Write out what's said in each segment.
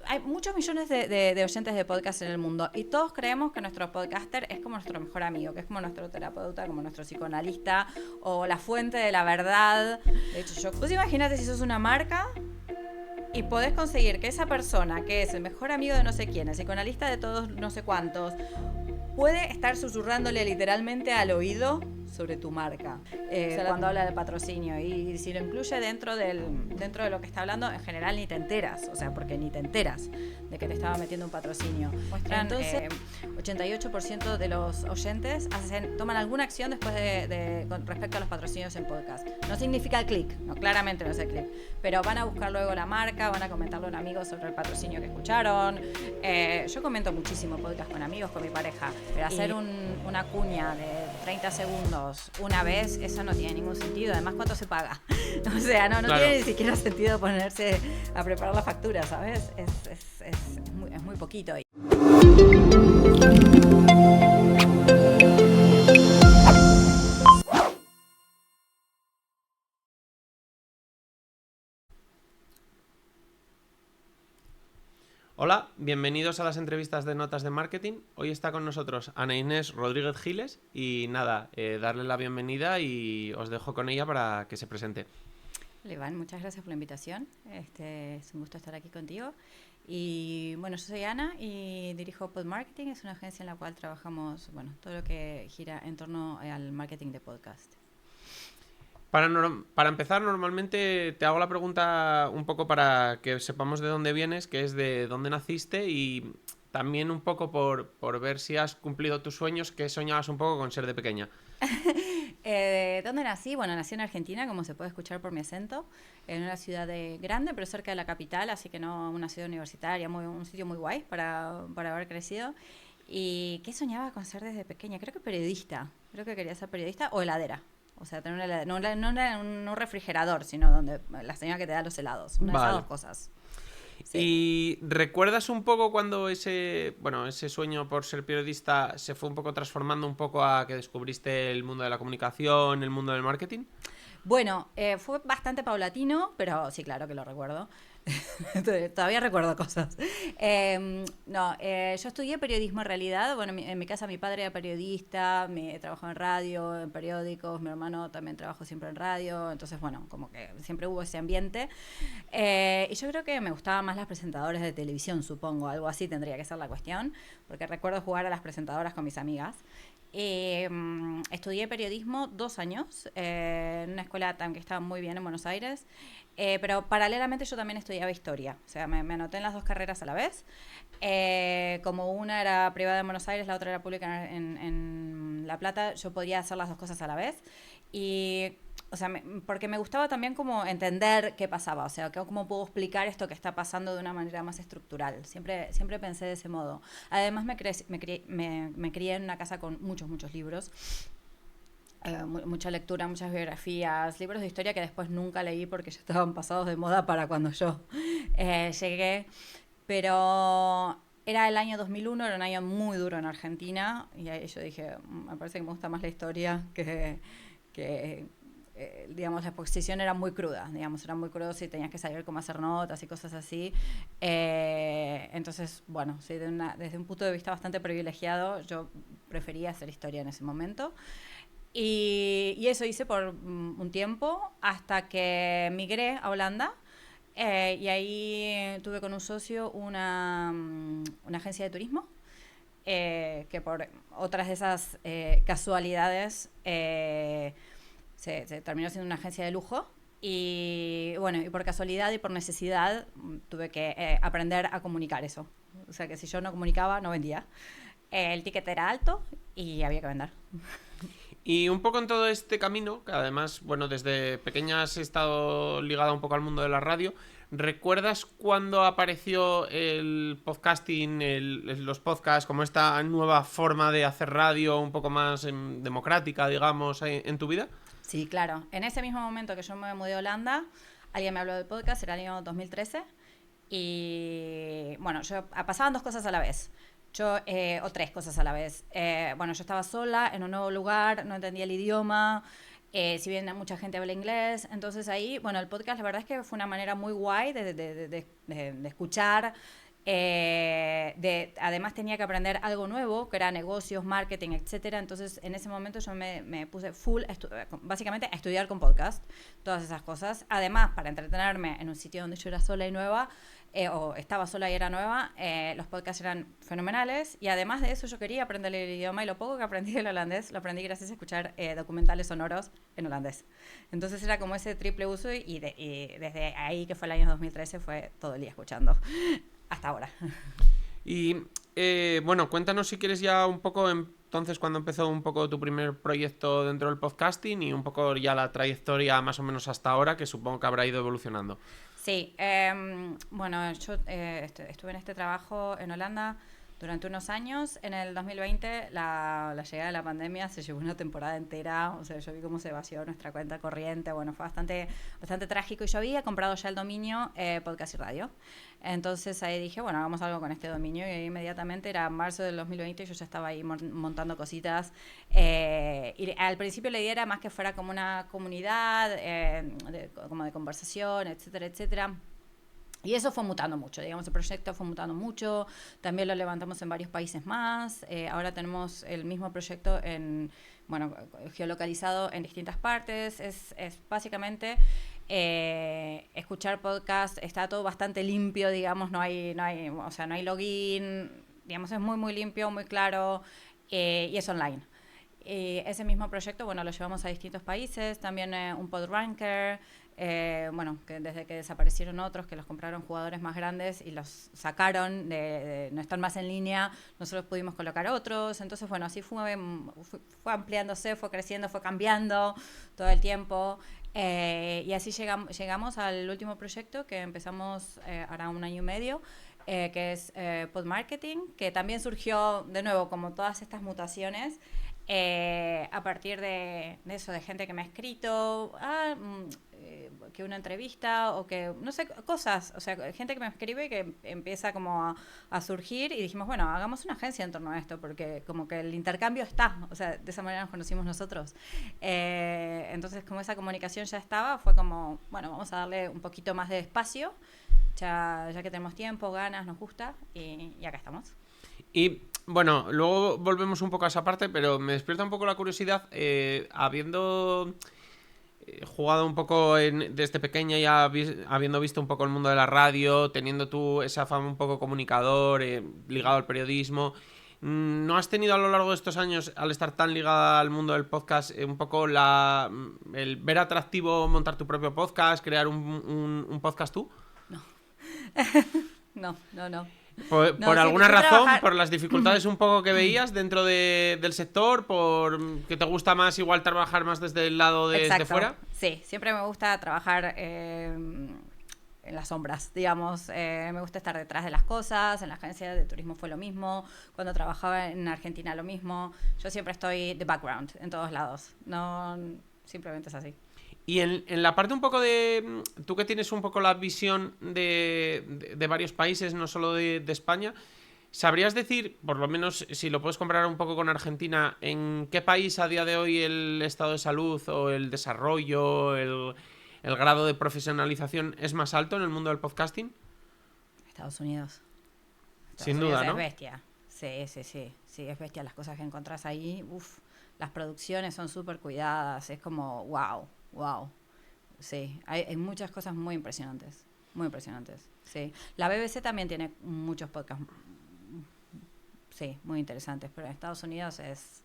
Hay muchos millones de oyentes de podcast en el mundo y todos creemos que nuestro podcaster es como nuestro mejor amigo, que es como nuestro terapeuta, como nuestro psicoanalista o la fuente de la verdad. De hecho, vos imagínate si sos una marca y podés conseguir que esa persona, que es el mejor amigo de no sé quién, el psicoanalista de todos no sé cuántos, puede estar susurrándole literalmente al oído sobre tu marca cuando habla de patrocinio, y si lo incluye dentro de lo que está hablando, en general ni te enteras, o sea, porque ni te enteras de que te estaba metiendo un patrocinio. Entonces 88% de los oyentes toman alguna acción después con respecto a los patrocinios en podcast. No significa el clic, no, claramente no es el clic, pero van a buscar luego la marca, van a comentarle a un amigo sobre el patrocinio que escucharon. Yo comento muchísimo podcast con amigos, con mi pareja, pero hacer una cuña de 30 segundos una vez, eso no tiene ningún sentido. Además, ¿cuánto se paga? O sea, no claro. Tiene ni siquiera sentido ponerse a preparar la factura, ¿sabes? Es muy poquito. Hola, bienvenidos a las entrevistas de Notas de Marketing. Hoy está con nosotros Ana Inés Rodríguez Giles y nada, darle la bienvenida y os dejo con ella para que se presente. Levan, muchas gracias por la invitación. Es un gusto estar aquí contigo. Y bueno, yo soy Ana y dirijo Pod Marketing. Es una agencia en la cual trabajamos, todo lo que gira en torno al marketing de podcast. Para empezar, normalmente te hago la pregunta un poco para que sepamos de dónde vienes, que es de dónde naciste y también un poco por ver si has cumplido tus sueños, que soñabas un poco con ser de pequeña. ¿Dónde nací? Bueno, nací en Argentina, como se puede escuchar por mi acento, en una ciudad grande, pero cerca de la capital, así que no una ciudad universitaria, un sitio muy guay para haber crecido. ¿Y qué soñaba con ser desde pequeña? Creo que periodista. Creo que quería ser periodista o heladera. O sea, tener no un refrigerador, sino donde la señora que te da los helados. Una de esas dos cosas. Sí. ¿Y recuerdas un poco cuando ese sueño por ser periodista se fue un poco transformando un poco a que descubriste el mundo de la comunicación, el mundo del marketing? Bueno, fue bastante paulatino, pero sí, claro que lo recuerdo. Todavía recuerdo cosas. Yo estudié periodismo en realidad. Bueno, en mi casa mi padre era periodista, trabajó en radio, en periódicos, mi hermano también trabajó siempre en radio, entonces bueno, como que siempre hubo ese ambiente. Y yo creo que me gustaban más las presentadoras de televisión, supongo, algo así tendría que ser la cuestión, porque recuerdo jugar a las presentadoras con mis amigas. Estudié periodismo 2 años en una escuela que estaba muy bien en Buenos Aires, pero paralelamente yo también estudiaba historia, o sea, me anoté en las 2 carreras a la vez. Como una era privada en Buenos Aires, la otra era pública en La Plata, yo podía hacer las 2 cosas a la vez. Y o sea, porque me gustaba también como entender qué pasaba, o sea, cómo puedo explicar esto que está pasando de una manera más estructural. Siempre pensé de ese modo. Además, me crié en una casa con muchos libros. Mucha lectura, muchas biografías, libros de historia que después nunca leí porque ya estaban pasados de moda para cuando yo llegué. Pero era el año 2001, era un año muy duro en Argentina y ahí yo dije, me parece que me gusta más la historia que digamos, la exposición era muy cruda, era muy crudo si tenías que saber cómo hacer notas y cosas así. Entonces, bueno, sí, desde un punto de vista bastante privilegiado, yo prefería hacer historia en ese momento. Y eso hice por un tiempo hasta que migré a Holanda. Y ahí tuve con un socio una agencia de turismo. Que por otras de esas casualidades se terminó siendo una agencia de lujo. Y bueno, y por casualidad y por necesidad tuve que aprender a comunicar eso. O sea que si yo no comunicaba, no vendía. El ticket era alto y había que vender. Y un poco en todo este camino, que además, bueno, desde pequeña has estado ligada un poco al mundo de la radio, ¿recuerdas cuando apareció el podcasting, los podcasts, como esta nueva forma de hacer radio un poco más democrática, digamos, en tu vida? Sí, claro. En ese mismo momento que yo me mudé a Holanda, alguien me habló del podcast, era el año 2013, y bueno, pasaban 2 cosas a la vez. O 3 cosas a la vez. Yo estaba sola en un nuevo lugar, no entendía el idioma, Si bien mucha gente habla inglés, entonces ahí, bueno, el podcast la verdad es que fue una manera muy guay de escuchar. Además tenía que aprender algo nuevo, que era negocios, marketing, etcétera. Entonces en ese momento yo me puse básicamente a estudiar con podcast, todas esas cosas. Además, para entretenerme en un sitio donde yo era sola y nueva, o estaba sola y era nueva, los podcasts eran fenomenales, y además de eso yo quería aprender el idioma, y lo poco que aprendí del holandés lo aprendí gracias a escuchar documentales sonoros en holandés. Entonces era como ese triple uso, y desde ahí, que fue el año 2013, fue todo el día escuchando hasta ahora. Y bueno, cuéntanos si quieres ya un poco entonces cuando empezó un poco tu primer proyecto dentro del podcasting, y un poco ya la trayectoria más o menos hasta ahora, que supongo que habrá ido evolucionando. Sí, bueno, yo estuve en este trabajo en Holanda durante unos años. En el 2020, la llegada de la pandemia se llevó una temporada entera. O sea, yo vi cómo se vació nuestra cuenta corriente. Bueno, fue bastante trágico. Y yo había comprado ya el dominio Podcast y Radio. Entonces ahí dije, bueno, hagamos algo con este dominio. Y inmediatamente, era marzo del 2020, yo ya estaba ahí montando cositas. Y al principio la idea era más que fuera como una comunidad, como de conversación, etcétera, etcétera. Y eso fue mutando mucho, digamos, el proyecto fue mutando mucho. También lo levantamos en varios países más. Ahora tenemos el mismo proyecto geolocalizado en distintas partes. Es básicamente escuchar podcast. Está todo bastante limpio, digamos, no hay login, digamos, es muy, muy limpio, muy claro, y es online. Ese mismo proyecto, bueno, lo llevamos a distintos países. También un PodRanker, que desde que desaparecieron otros, que los compraron jugadores más grandes y los sacaron de no estar más en línea, nosotros pudimos colocar otros. Entonces, bueno, así fue ampliándose, fue creciendo, fue cambiando todo el tiempo. Y así llegamos al último proyecto que empezamos ahora 1 año y medio, que es PodMarketing, que también surgió, de nuevo, como todas estas mutaciones, a partir de eso, de gente que me ha escrito, que una entrevista, o que, no sé, cosas, o sea, gente que me escribe y que empieza como a surgir, y dijimos, bueno, hagamos una agencia en torno a esto, porque como que el intercambio está, o sea, de esa manera nos conocimos nosotros. Entonces, como esa comunicación ya estaba, fue como, bueno, vamos a darle un poquito más de espacio, ya que tenemos tiempo, ganas, nos gusta, y acá estamos. Y bueno, luego volvemos un poco a esa parte, pero me despierta un poco la curiosidad, habiendo jugado un poco desde pequeña, y habiendo visto un poco el mundo de la radio, teniendo tú esa fama un poco comunicador, ligado al periodismo. ¿No has tenido a lo largo de estos años, al estar tan ligada al mundo del podcast, un poco el ver atractivo montar tu propio podcast, crear un podcast tú? No. No. Por alguna razón, por las dificultades un poco que veías dentro del sector, por que te gusta más igual trabajar más desde el lado de fuera. Sí, siempre me gusta trabajar en las sombras, digamos. Me gusta estar detrás de las cosas. En la agencia de turismo fue lo mismo. Cuando trabajaba en Argentina, lo mismo. Yo siempre estoy de background en todos lados. No, simplemente es así. Y en la parte un poco de... Tú que tienes un poco la visión de varios países, no solo de España, ¿sabrías decir, por lo menos si lo puedes comparar un poco con Argentina, en qué país a día de hoy el estado de salud o el desarrollo, el grado de profesionalización es más alto en el mundo del podcasting? Estados Unidos. Sin duda, ¿no? Es bestia. Sí, es bestia. Las cosas que encontrás ahí, las producciones son súper cuidadas. Es como, wow. Sí, hay muchas cosas muy impresionantes. Muy impresionantes, sí. La BBC también tiene muchos podcasts, sí, muy interesantes. Pero en Estados Unidos es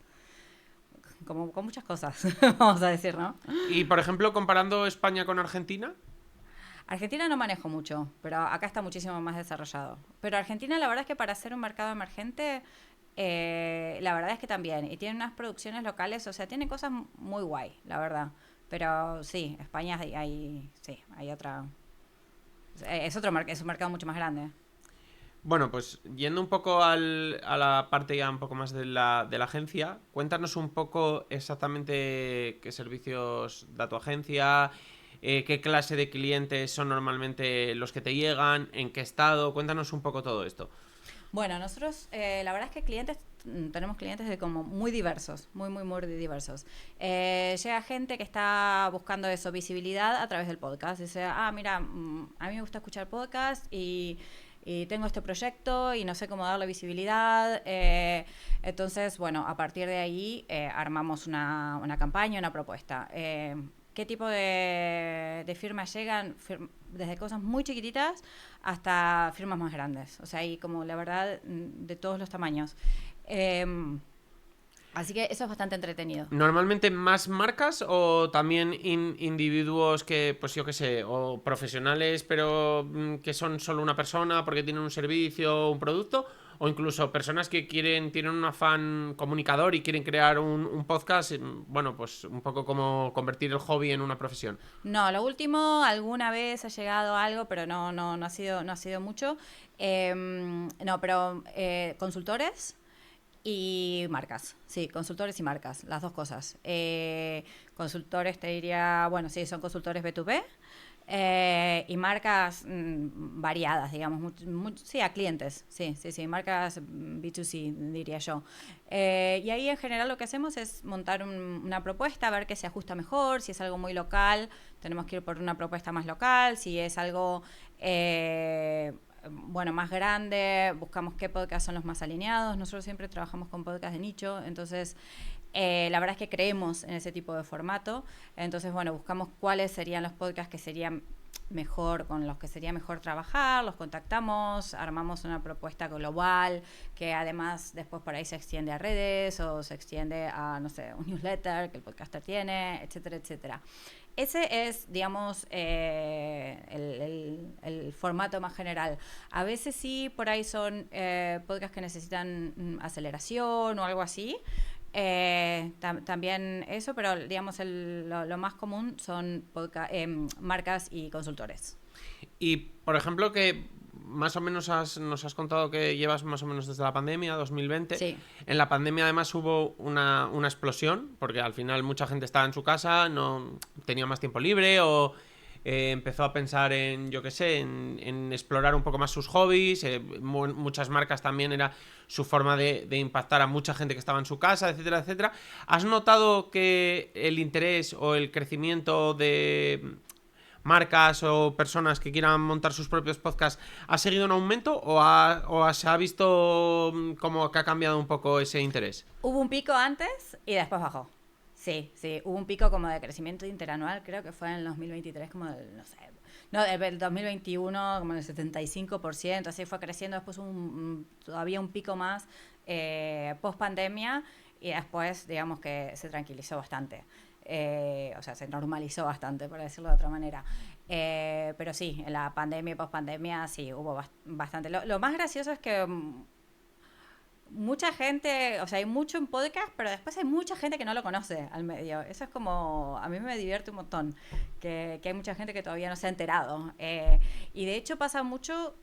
como con muchas cosas, vamos a decir, ¿no? Y, por ejemplo, comparando España con Argentina... Argentina no manejo mucho, pero acá está muchísimo más desarrollado. Pero Argentina, la verdad es que para ser un mercado emergente, la verdad es que también. Y tiene unas producciones locales, o sea, tiene cosas muy guay, la verdad. Pero sí, España hay otra... Es un mercado mucho más grande. Bueno, pues yendo un poco a la parte ya un poco más de la agencia, cuéntanos un poco exactamente qué servicios da tu agencia, qué clase de clientes son normalmente los que te llegan, en qué estado, cuéntanos un poco todo esto. Bueno, nosotros, la verdad es que tenemos clientes de como muy diversos, muy diversos. Llega gente que está buscando eso, visibilidad a través del podcast. Dice, mira, a mí me gusta escuchar podcast y tengo este proyecto y no sé cómo darle visibilidad. Entonces, bueno, a partir de ahí armamos una campaña, una propuesta. ¿Qué tipo de firmas llegan? Desde cosas muy chiquititas hasta firmas más grandes. O sea, hay como la verdad de todos los tamaños. Así que eso es bastante entretenido. ¿Normalmente más marcas o también individuos que, pues yo qué sé, o profesionales pero que son solo una persona porque tienen un servicio o un producto? O incluso personas que tienen un afán comunicador y quieren crear un podcast, bueno, pues un poco como convertir el hobby en una profesión. No, lo último, alguna vez ha llegado algo, pero no ha sido mucho. No, pero consultores y marcas. Sí, consultores y marcas, las dos cosas. Consultores te diría, bueno, sí, son consultores B2B. Y marcas variadas, digamos, sí, a clientes, sí, marcas B2C, diría yo. Y ahí en general lo que hacemos es montar una propuesta, ver qué se ajusta mejor, si es algo muy local, tenemos que ir por una propuesta más local, si es algo bueno, más grande, buscamos qué podcasts son los más alineados. Nosotros siempre trabajamos con podcasts de nicho, entonces la verdad es que creemos en ese tipo de formato. Entonces, bueno, buscamos cuáles serían los podcasts que serían mejor, con los que sería mejor trabajar, los contactamos, armamos una propuesta global que además después por ahí se extiende a redes o se extiende a, no sé, un newsletter que el podcaster tiene, etcétera, etcétera. Ese es, digamos, el formato más general. A veces sí, por ahí son podcasts que necesitan aceleración o algo así. También eso, pero digamos lo más común son marcas y consultores. Y, por ejemplo, que más o menos nos has contado que llevas más o menos desde la pandemia, 2020. Sí. En la pandemia además hubo una explosión, porque al final mucha gente estaba en su casa, no tenía más tiempo libre o empezó a pensar en, yo qué sé, en explorar un poco más sus hobbies. Muchas marcas también era su forma de impactar a mucha gente que estaba en su casa, etcétera, etcétera. ¿Has notado que el interés o el crecimiento de marcas o personas que quieran montar sus propios podcasts ha seguido en aumento o se ha visto como que ha cambiado un poco ese interés? Hubo un pico antes y después bajó. Sí, hubo un pico como de crecimiento interanual, creo que fue en el 2023, como del, no sé, no, el 2021 como el 75%, así fue creciendo, después todavía un pico más post pandemia y después digamos que se tranquilizó bastante. O sea, se normalizó bastante, por decirlo de otra manera. Pero sí, en la pandemia y post-pandemia sí, hubo bastante. Lo más gracioso es que mucha gente, o sea, hay mucho en podcast, pero después hay mucha gente que no lo conoce al medio. Eso es como, a mí me divierte un montón, que hay mucha gente que todavía no se ha enterado. Y de hecho pasa mucho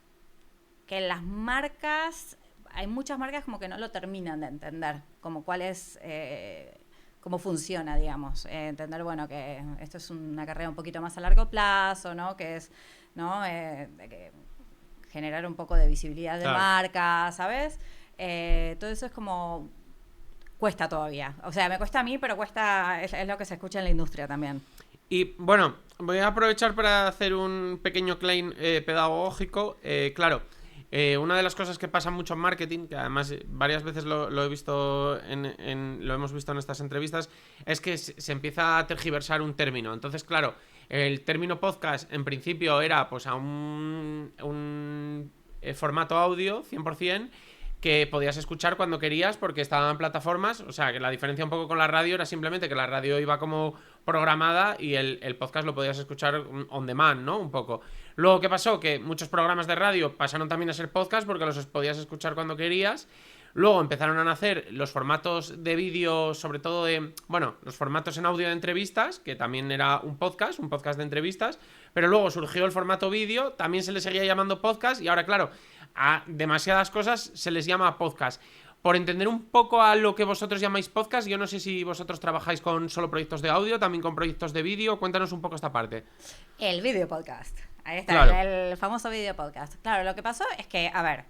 que las marcas, hay muchas marcas como que no lo terminan de entender, como cuál es... cómo funciona, digamos. Entender, bueno, que esto es una carrera un poquito más a largo plazo, ¿no? Que es, ¿no? Que generar un poco de visibilidad de marca, ¿sabes? Todo eso es como... Cuesta todavía. O sea, me cuesta a mí, pero es lo que se escucha en la industria también. Y, bueno, voy a aprovechar para hacer un pequeño claim pedagógico. Claro, una de las cosas que pasa mucho en marketing, que además varias veces lo he visto lo hemos visto en estas entrevistas, es que se empieza a tergiversar un término. Entonces, claro, el término podcast en principio era pues a un formato audio 100%, que podías escuchar cuando querías porque estaba en plataformas. O sea, que la diferencia un poco con la radio era simplemente que la radio iba como programada y el podcast lo podías escuchar on demand, ¿no? Un poco. Luego, ¿qué pasó? Que muchos programas de radio pasaron también a ser podcast porque los podías escuchar cuando querías. Luego empezaron a nacer los formatos de vídeo, sobre todo los formatos en audio de entrevistas, que también era un podcast de entrevistas. Pero luego surgió el formato vídeo, también se le seguía llamando podcast y ahora, claro, a demasiadas cosas se les llama podcast. Por entender un poco a lo que vosotros llamáis podcast, yo no sé si vosotros trabajáis con solo proyectos de audio, también con proyectos de vídeo. Cuéntanos un poco esta parte. El video podcast. Ahí está, claro. el famoso video podcast. Claro, lo que pasó es que, a ver,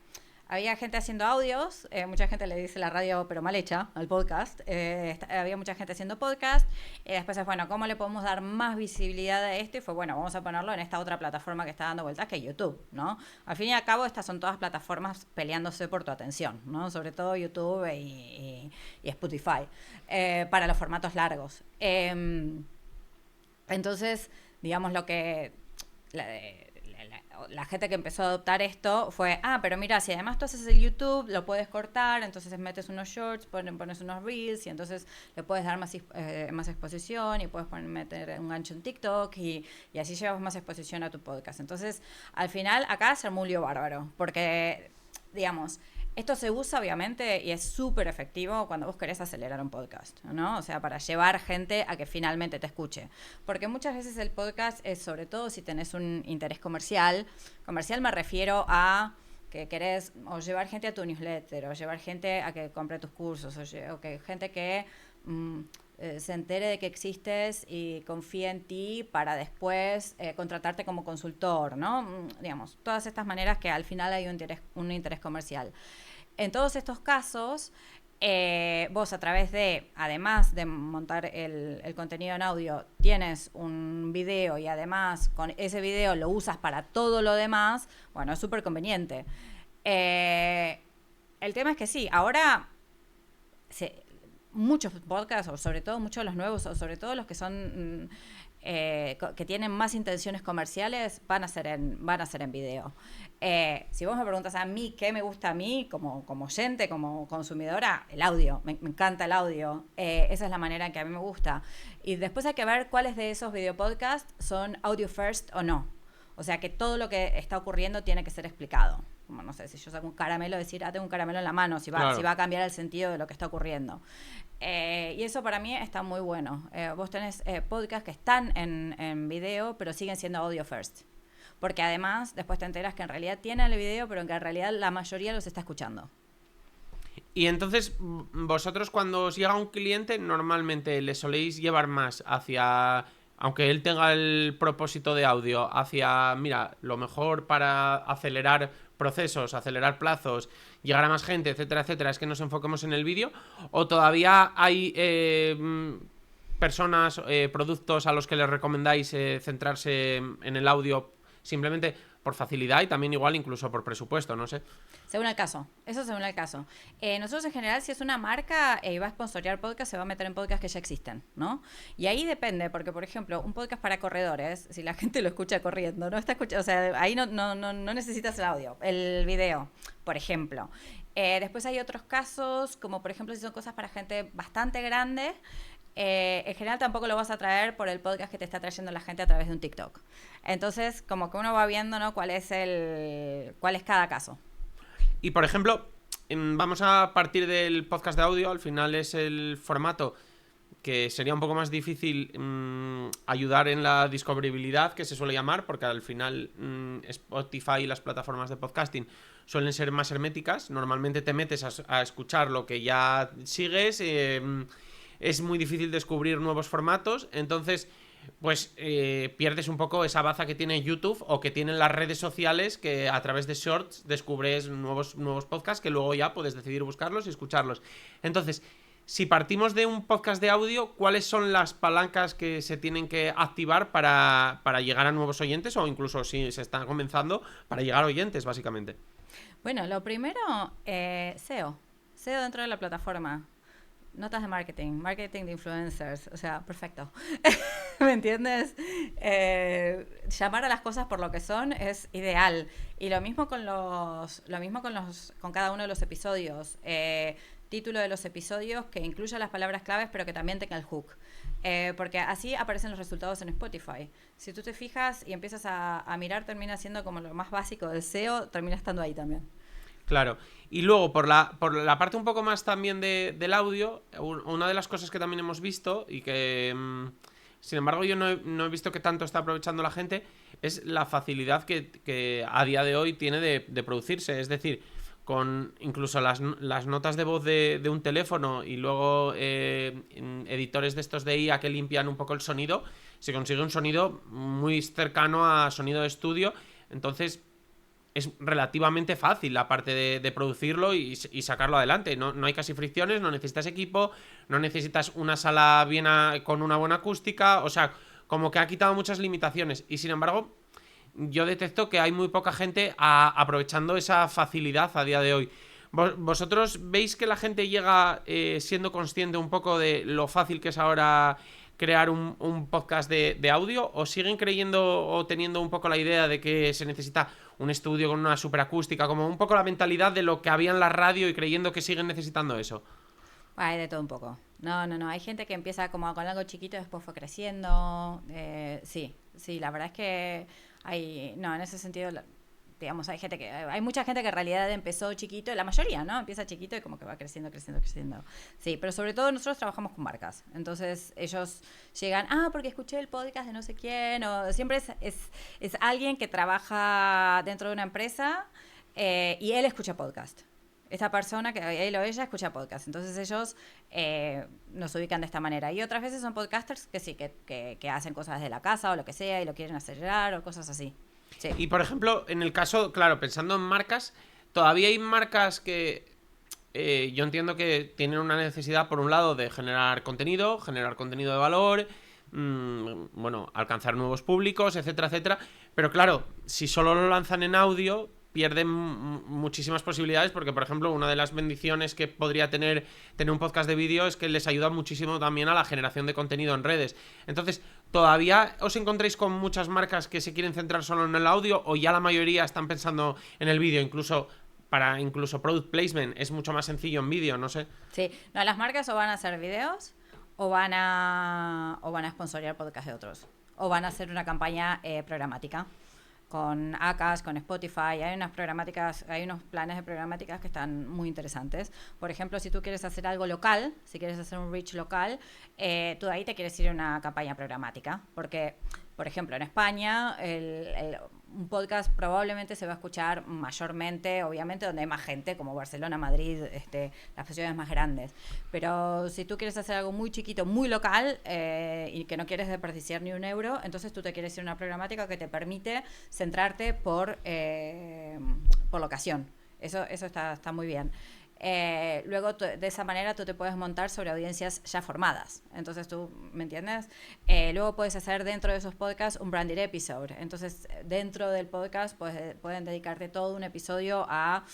había gente haciendo audios, mucha gente le dice la radio pero mal hecha al podcast, había mucha gente haciendo podcast, después es, bueno, ¿cómo le podemos dar más visibilidad a esto? Y fue, bueno, vamos a ponerlo en esta otra plataforma que está dando vueltas, que es YouTube, ¿no? Al fin y al cabo, estas son todas plataformas peleándose por tu atención, ¿no? Sobre todo YouTube y Spotify, para los formatos largos. Entonces, digamos, lo que... La gente que empezó a adoptar esto fue, pero mira, si además tú haces el YouTube, lo puedes cortar, entonces metes unos shorts, pones unos reels y entonces le puedes dar más exposición y puedes meter un gancho en TikTok y así llevas más exposición a tu podcast. Entonces, al final, acá es el mulio bárbaro, porque, digamos, esto se usa obviamente y es súper efectivo cuando vos querés acelerar un podcast, ¿no? O sea, para llevar gente a que finalmente te escuche. Porque muchas veces el podcast es, sobre todo si tenés un interés comercial. Comercial me refiero a que querés o llevar gente a tu newsletter, o llevar gente a que compre tus cursos, o que gente que se entere de que existes y confíe en ti para después contratarte como consultor, ¿no? Digamos, todas estas maneras que al final hay un interés comercial. En todos estos casos, vos a través de, además de montar el contenido en audio, tienes un video y además con ese video lo usas para todo lo demás, bueno, es súper conveniente. El tema es que sí, ahora muchos podcasts, o sobre todo muchos de los nuevos, o sobre todo los que son que tienen más intenciones comerciales, van a ser en video. Si vos me preguntas a mí qué me gusta a mí como oyente, como consumidora, el audio, me encanta el audio, esa es la manera en que a mí me gusta. Y después hay que ver cuáles de esos videopodcasts son audio first o no. O sea que todo lo que está ocurriendo tiene que ser explicado. Como, no sé, si yo saco un caramelo, decir, tengo un caramelo en la mano, si va a cambiar el sentido de lo que está ocurriendo. Y eso para mí está muy bueno. Vos tenés podcasts que están en video, pero siguen siendo audio first. Porque además, después te enteras que en realidad tienen el video, pero que en realidad la mayoría los está escuchando. Y entonces, vosotros cuando os llega un cliente, normalmente le soléis llevar más hacia... Aunque él tenga el propósito de audio, hacia, mira, lo mejor para acelerar procesos, acelerar plazos, llegar a más gente, etcétera, etcétera, es que nos enfoquemos en el vídeo, o todavía hay personas, productos a los que les recomendáis centrarse en el audio simplemente por facilidad y también igual incluso por presupuesto, no sé. Según el caso, eso según el caso. Nosotros en general, si es una marca y va a sponsorear podcast, se va a meter en podcasts que ya existen, ¿no? Y ahí depende, porque por ejemplo, un podcast para corredores, si la gente lo escucha corriendo, no está escuchando, o sea, ahí no necesitas el audio, el video, por ejemplo. Después hay otros casos, como por ejemplo si son cosas para gente bastante grande, en general tampoco lo vas a traer por el podcast que te está trayendo la gente a través de un TikTok. Entonces, como que uno va viendo, ¿no? cuál es cada caso. Y por ejemplo, vamos a partir del podcast de audio, al final es el formato que sería un poco más difícil ayudar en la discoverabilidad, que se suele llamar, porque al final Spotify y las plataformas de podcasting suelen ser más herméticas. Normalmente te metes a escuchar lo que ya sigues, es muy difícil descubrir nuevos formatos, entonces pues pierdes un poco esa baza que tiene YouTube o que tienen las redes sociales, que a través de shorts descubres nuevos podcasts que luego ya puedes decidir buscarlos y escucharlos. Entonces, si partimos de un podcast de audio, ¿cuáles son las palancas que se tienen que activar para llegar a nuevos oyentes, o incluso si se están comenzando, para llegar a oyentes, básicamente? Bueno, lo primero, SEO dentro de la plataforma. Notas de marketing de influencers, o sea, perfecto. ¿Me entiendes? Llamar a las cosas por lo que son es ideal. Y lo mismo con cada uno de los episodios. Título de los episodios que incluya las palabras claves, pero que también tenga el hook. Porque así aparecen los resultados en Spotify. Si tú te fijas y empiezas a mirar, termina siendo como lo más básico del SEO, termina estando ahí también. Claro. Y luego, por la parte un poco más también del audio, una de las cosas que también hemos visto y que, sin embargo, yo no he visto que tanto está aprovechando la gente, es la facilidad que a día de hoy tiene de producirse. Es decir, con incluso las notas de voz de un teléfono y luego editores de estos de IA que limpian un poco el sonido, se consigue un sonido muy cercano a sonido de estudio. Entonces, es relativamente fácil la parte de producirlo y sacarlo adelante. No hay casi fricciones, no necesitas equipo, no necesitas una sala bien con una buena acústica, o sea, como que ha quitado muchas limitaciones. Y sin embargo, yo detecto que hay muy poca gente aprovechando esa facilidad a día de hoy. ¿Vosotros veis que la gente llega siendo consciente un poco de lo fácil que es ahora crear un podcast de audio? ¿O siguen creyendo o teniendo un poco la idea de que se necesita un estudio con una superacústica? Como un poco la mentalidad de lo que había en la radio y creyendo que siguen necesitando eso. Hay de todo un poco. No. Hay gente que empieza como con algo chiquito y después fue creciendo. Sí, la verdad es que en ese sentido, digamos, hay mucha gente que en realidad empezó chiquito, la mayoría, ¿no? Empieza chiquito y como que va creciendo. Sí, pero sobre todo nosotros trabajamos con marcas. Entonces ellos llegan, porque escuché el podcast de no sé quién, o siempre es alguien que trabaja dentro de una empresa y él escucha podcast. Esta persona, que él o ella escucha podcast. Entonces ellos nos ubican de esta manera. Y otras veces son podcasters que sí, que hacen cosas desde la casa o lo que sea y lo quieren acelerar o cosas así. Sí. Y por ejemplo, en el caso, claro, pensando en marcas, todavía hay marcas que yo entiendo que tienen una necesidad, por un lado, de generar contenido de valor, bueno, alcanzar nuevos públicos, etcétera, etcétera. Pero claro, si solo lo lanzan en audio, pierden muchísimas posibilidades porque, por ejemplo, una de las bendiciones que podría tener un podcast de vídeo es que les ayuda muchísimo también a la generación de contenido en redes. Entonces, ¿todavía os encontréis con muchas marcas que se quieren centrar solo en el audio o ya la mayoría están pensando en el vídeo? Incluso product placement es mucho más sencillo en vídeo, no sé. Sí, no, las marcas o van a hacer videos o van a sponsorear podcast de otros o van a hacer una campaña programática con Acast, con Spotify. Hay unos planes de programáticas que están muy interesantes. Por ejemplo, si tú quieres hacer algo local, si quieres hacer un reach local, tú de ahí te quieres ir a una campaña programática. Porque, por ejemplo, en España, un podcast probablemente se va a escuchar mayormente, obviamente, donde hay más gente, como Barcelona, Madrid, las ciudades más grandes. Pero si tú quieres hacer algo muy chiquito, muy local, y que no quieres desperdiciar ni un euro, entonces tú te quieres ir a una programática que te permite centrarte por locación. Eso está muy bien. Luego de esa manera tú te puedes montar sobre audiencias ya formadas. Entonces tú, ¿me entiendes? Luego puedes hacer dentro de esos podcasts un branded episode. Entonces dentro del podcast pueden dedicarte todo un episodio a,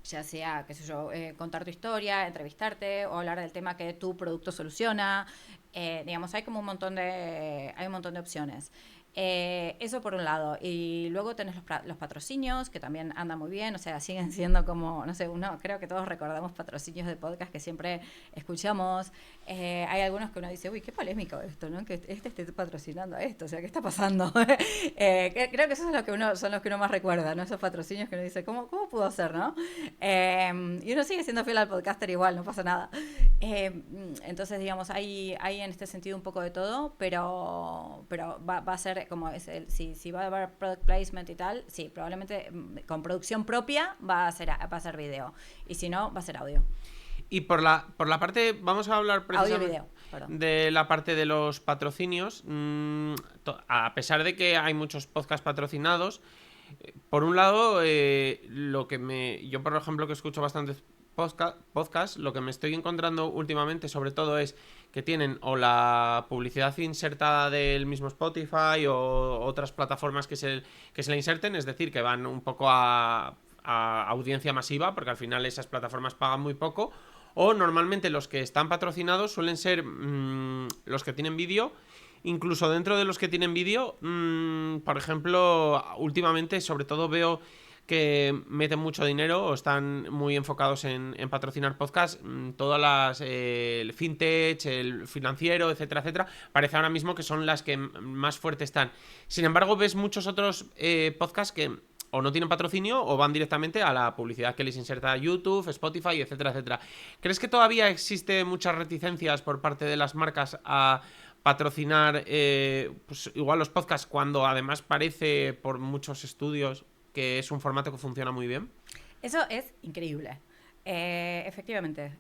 ya sea, qué sé yo, contar tu historia, entrevistarte o hablar del tema que tu producto soluciona. Digamos, hay un montón de opciones. Eso por un lado. Y luego tenés los patrocinios, que también andan muy bien, o sea, siguen siendo como, no sé, creo que todos recordamos patrocinios de podcast que siempre escuchamos. Hay algunos que uno dice, uy, qué polémico esto, ¿no? Que esté patrocinando esto, o sea, ¿qué está pasando? Creo que esos son los que uno más recuerda, ¿no? Esos patrocinios que uno dice, ¿cómo pudo ser, no? Y uno sigue siendo fiel al podcaster igual, no pasa nada. Entonces, digamos, hay en este sentido un poco de todo, pero va a ser como si va a haber product placement y tal, sí, probablemente con producción propia va a ser video, y si no, va a ser audio. Y por la parte, vamos a hablar precisamente audio-video, de la parte de los patrocinios. A pesar de que hay muchos podcasts patrocinados, por un lado, yo por ejemplo que escucho bastantes podcast, lo que me estoy encontrando últimamente sobre todo es que tienen o la publicidad insertada del mismo Spotify o otras plataformas que se la inserten, es decir, que van un poco a audiencia masiva, porque al final esas plataformas pagan muy poco, o normalmente los que están patrocinados suelen ser los que tienen vídeo. Incluso dentro de los que tienen vídeo, por ejemplo, últimamente sobre todo veo que meten mucho dinero o están muy enfocados en patrocinar podcasts, todas el fintech, el financiero, etcétera, etcétera, parece ahora mismo que son las que más fuertes están. Sin embargo, ves muchos otros podcasts que o no tienen patrocinio o van directamente a la publicidad que les inserta YouTube, Spotify, etcétera, etcétera. ¿Crees que todavía existe muchas reticencias por parte de las marcas a patrocinar pues igual los podcasts cuando además parece por muchos estudios que es un formato que funciona muy bien? Eso es increíble. Efectivamente,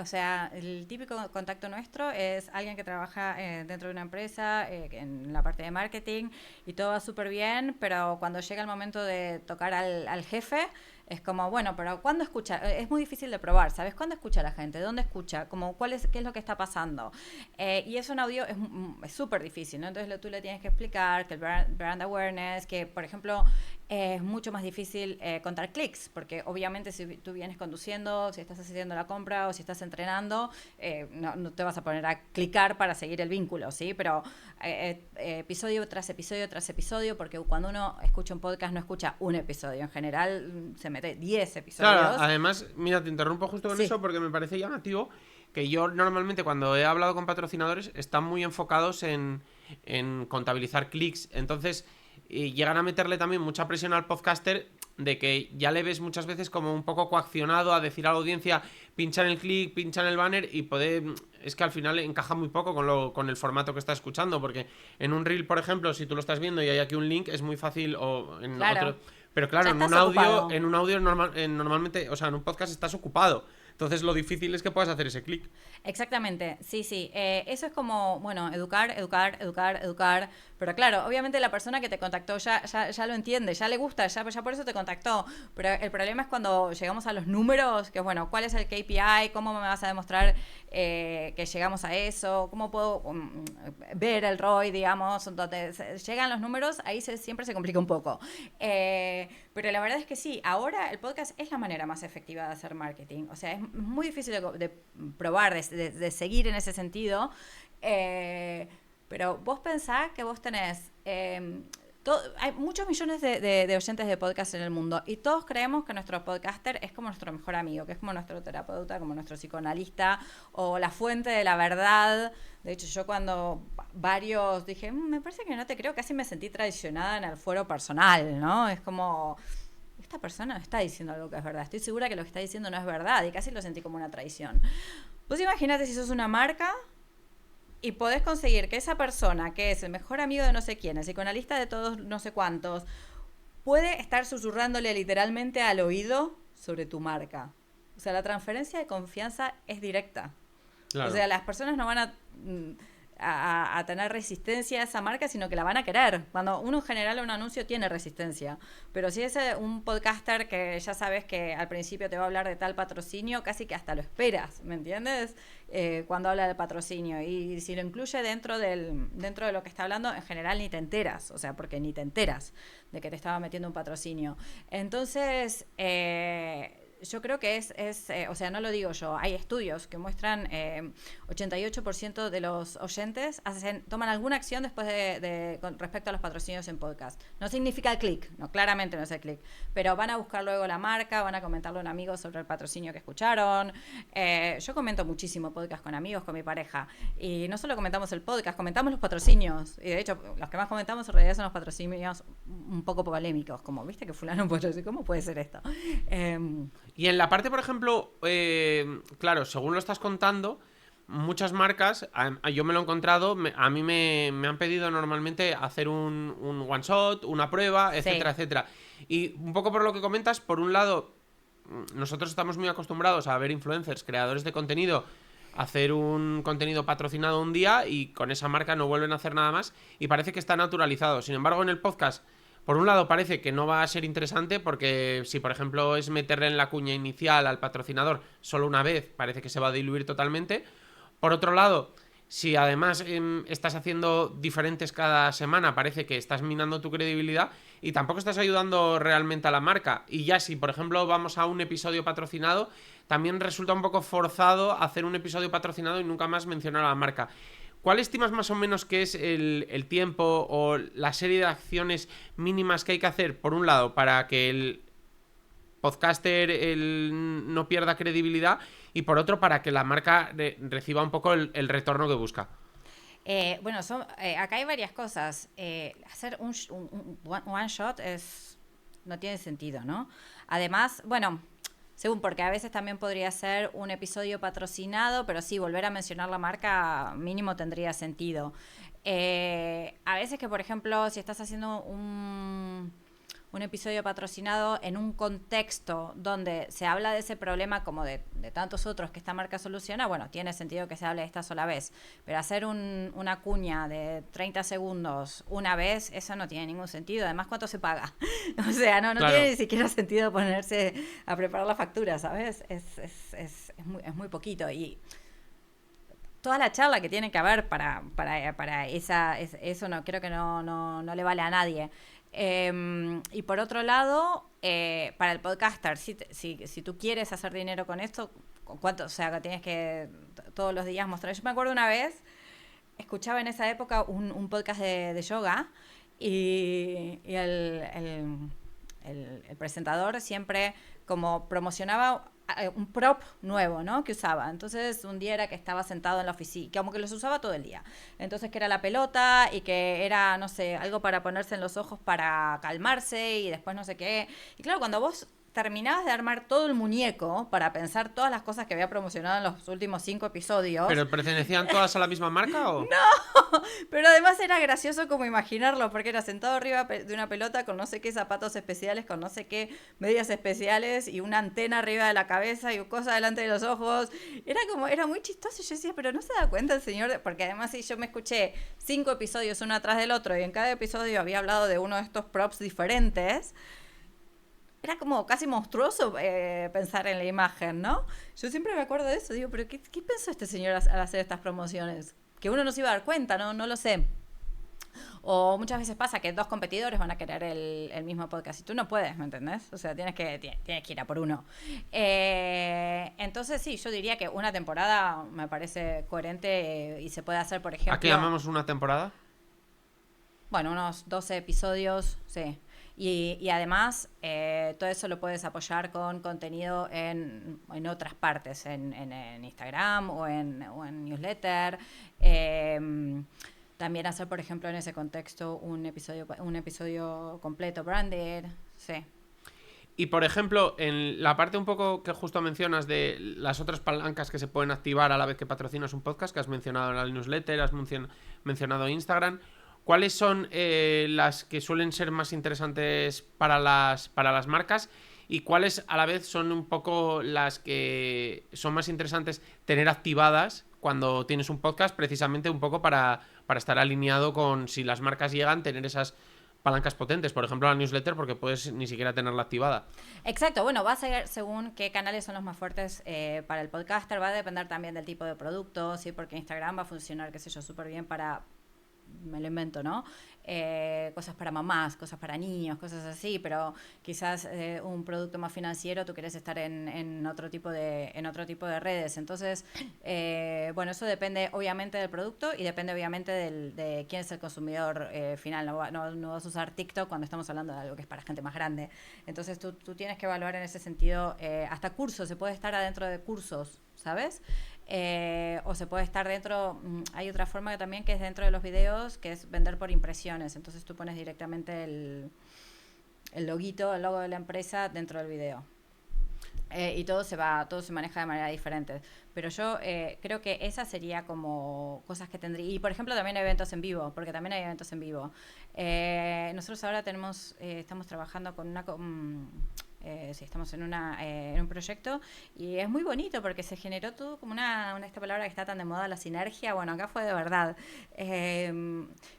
o sea, el típico contacto nuestro es alguien que trabaja dentro de una empresa en la parte de marketing y todo va súper bien, pero cuando llega el momento de tocar al jefe, es como, bueno, pero ¿cuándo escucha? Es muy difícil de probar, ¿sabes? ¿Cuándo escucha la gente? ¿Dónde escucha? Como, ¿qué es lo que está pasando? Y eso en audio es súper difícil, ¿no? Entonces tú le tienes que explicar que el brand awareness, que por ejemplo es mucho más difícil contar clics, porque obviamente si tú vienes conduciendo, si estás haciendo la compra o si estás entrenando, no te vas a poner a clicar para seguir el vínculo, ¿sí? Pero episodio tras episodio tras episodio, porque cuando uno escucha un podcast no escucha un episodio, en general se mete 10 episodios. Claro, además, mira, te interrumpo justo con Sí. eso porque me parece llamativo que yo normalmente cuando he hablado con patrocinadores están muy enfocados en contabilizar clics, entonces llegan a meterle también mucha presión al podcaster de que ya le ves muchas veces como un poco coaccionado a decir a la audiencia pincha en el clic, pincha en el banner y es que al final encaja muy poco con el formato que está escuchando, porque en un reel, por ejemplo, si tú lo estás viendo y hay aquí un link, es muy fácil, o en Claro. otro, pero claro, en un audio normalmente, o sea, en un podcast estás ocupado. Entonces lo difícil es que puedas hacer ese clic. Exactamente, sí, sí. Eso es como, bueno, educar. Pero claro, obviamente la persona que te contactó ya lo entiende, ya le gusta, ya por eso te contactó. Pero el problema es cuando llegamos a los números, que es, bueno, ¿cuál es el KPI? ¿Cómo me vas a demostrar que llegamos a eso? ¿Cómo puedo ver el ROI, digamos? Entonces, llegan los números, ahí siempre se complica un poco. Pero la verdad es que sí, ahora el podcast es la manera más efectiva de hacer marketing. O sea, es muy difícil de probar, de seguir en ese sentido. Pero vos pensás que vos tenés... hay muchos millones de oyentes de podcast en el mundo y todos creemos que nuestro podcaster es como nuestro mejor amigo, que es como nuestro terapeuta, como nuestro psicoanalista o la fuente de la verdad. De hecho, yo cuando varios dije, me parece que no te creo, casi me sentí traicionada en el fuero personal, ¿no? Es como, esta persona no está diciendo algo que es verdad, estoy segura que lo que está diciendo no es verdad y casi lo sentí como una traición. Vos imagínate si sos una marca y podés conseguir que esa persona, que es el mejor amigo de no sé quién, el psicoanalista de todos no sé cuántos, puede estar susurrándole literalmente al oído sobre tu marca. O sea, la transferencia de confianza es directa. Claro. O sea, las personas no van a tener resistencia a esa marca, sino que la van a querer. Cuando uno en general un anuncio tiene resistencia, pero si es un podcaster que ya sabes que al principio te va a hablar de tal patrocinio, casi que hasta lo esperas, ¿me entiendes? Cuando habla del patrocinio, y si lo incluye dentro de lo que está hablando, en general ni te enteras, o sea, porque ni te enteras de que te estaba metiendo un patrocinio. Entonces, yo creo que o sea, no lo digo yo, hay estudios que muestran 88% de los oyentes toman alguna acción después con respecto a los patrocinios en podcast. No significa el clic, no, claramente no es el clic, pero van a buscar luego la marca, van a comentarle a un amigo sobre el patrocinio que escucharon. Yo comento muchísimo podcast con amigos, con mi pareja, y no solo comentamos el podcast, comentamos los patrocinios, y de hecho los que más comentamos en realidad son los patrocinios un poco polémicos, como, viste que fulano puede decir, ¿cómo puede ser esto? Y en la parte, por ejemplo, claro, según lo estás contando, muchas marcas, yo me lo he encontrado, a mí me han pedido normalmente hacer un one shot, una prueba, etcétera, Sí. etcétera. Y un poco por lo que comentas, por un lado, nosotros estamos muy acostumbrados a ver influencers, creadores de contenido, hacer un contenido patrocinado un día y con esa marca no vuelven a hacer nada más y parece que está naturalizado. Sin embargo, en el podcast, por un lado parece que no va a ser interesante porque si por ejemplo es meterle en la cuña inicial al patrocinador solo una vez, parece que se va a diluir totalmente. Por otro lado, si además estás haciendo diferentes cada semana, parece que estás minando tu credibilidad y tampoco estás ayudando realmente a la marca. Y ya si por ejemplo vamos a un episodio patrocinado, también resulta un poco forzado hacer un episodio patrocinado y nunca más mencionar a la marca. ¿Cuál estimas más o menos que es el tiempo o la serie de acciones mínimas que hay que hacer, por un lado, para que el podcaster no pierda credibilidad y por otro, para que la marca reciba un poco el retorno que busca? Bueno, acá hay varias cosas. Hacer un one shot no tiene sentido, ¿no? Además, bueno, según, porque a veces también podría ser un episodio patrocinado, pero sí, volver a mencionar la marca mínimo tendría sentido. A veces que, por ejemplo, si estás haciendo un episodio patrocinado en un contexto donde se habla de ese problema como de tantos otros que esta marca soluciona, bueno, tiene sentido que se hable esta sola vez. Pero hacer una cuña de 30 segundos una vez, eso no tiene ningún sentido. Además, ¿cuánto se paga? O sea, no Claro. tiene ni siquiera sentido ponerse a preparar la factura, ¿sabes? Es muy poquito. Y toda la charla que tiene que haber para eso no creo que no le vale a nadie. Y por otro lado, para el podcaster, si tú quieres hacer dinero con esto, ¿cuánto? O sea, que tienes que todos los días mostrar. Yo me acuerdo una vez, escuchaba en esa época un podcast de yoga y el presentador siempre como promocionaba un prop nuevo, ¿no? Que usaba. Entonces, un día era que estaba sentado en la oficina, como que los usaba todo el día. Entonces, que era la pelota y que era, no sé, algo para ponerse en los ojos para calmarse y después no sé qué. Y claro, cuando vos terminabas de armar todo el muñeco para pensar todas las cosas que había promocionado en los últimos 5 episodios. ¿Pero pertenecían todas a la misma marca o...? ¡No! Pero además era gracioso como imaginarlo, porque era sentado arriba de una pelota con no sé qué zapatos especiales, con no sé qué medias especiales y una antena arriba de la cabeza y cosa delante de los ojos. Era muy chistoso. Yo decía, pero no se da cuenta el señor, porque además si yo me escuché 5 episodios uno atrás del otro y en cada episodio había hablado de uno de estos props diferentes. Era como casi monstruoso pensar en la imagen, ¿no? Yo siempre me acuerdo de eso. Digo, pero ¿qué pensó este señor al hacer estas promociones? Que uno no se iba a dar cuenta, no lo sé. O muchas veces pasa que 2 competidores van a querer el mismo podcast y tú no puedes, ¿me entendés? O sea, tienes que ir a por uno. Entonces, sí, yo diría que una temporada me parece coherente y se puede hacer, por ejemplo... ¿A qué llamamos una temporada? Bueno, unos 12 episodios, sí. Y además, todo eso lo puedes apoyar con contenido en otras partes, en Instagram o en newsletter. También hacer, por ejemplo, en ese contexto un episodio completo branded, sí. Y por ejemplo, en la parte un poco que justo mencionas de las otras palancas que se pueden activar a la vez que patrocinas un podcast, que has mencionado en la newsletter, has mencionado Instagram, ¿cuáles son las que suelen ser más interesantes para las marcas? ¿Y cuáles a la vez son un poco las que son más interesantes tener activadas cuando tienes un podcast, precisamente un poco para estar alineado con si las marcas llegan, tener esas palancas potentes? Por ejemplo, la newsletter, porque puedes ni siquiera tenerla activada. Exacto, bueno, va a ser según qué canales son los más fuertes para el podcaster, va a depender también del tipo de producto, ¿sí? Porque Instagram va a funcionar, qué sé yo, súper bien para... me lo invento, ¿no? Cosas para mamás, cosas para niños, cosas así, pero quizás un producto más financiero, tú querés estar en otro tipo de redes. Entonces, bueno, eso depende obviamente del producto y depende obviamente de quién es el consumidor final. No vas a usar TikTok cuando estamos hablando de algo que es para gente más grande. Entonces, tú tienes que evaluar en ese sentido, hasta cursos, se puede estar adentro de cursos, ¿sabes? O se puede estar dentro, hay otra forma también que es dentro de los videos, que es vender por impresiones. Entonces tú pones directamente el logo de la empresa dentro del video. Y todo se maneja de manera diferente. Pero yo creo que esa sería como cosas que tendría. Y por ejemplo también hay eventos en vivo, porque también hay eventos en vivo. Nosotros ahora estamos trabajando con una... sí, estamos en un proyecto y es muy bonito porque se generó todo como esta palabra que está tan de moda, la sinergia. Bueno, acá fue de verdad,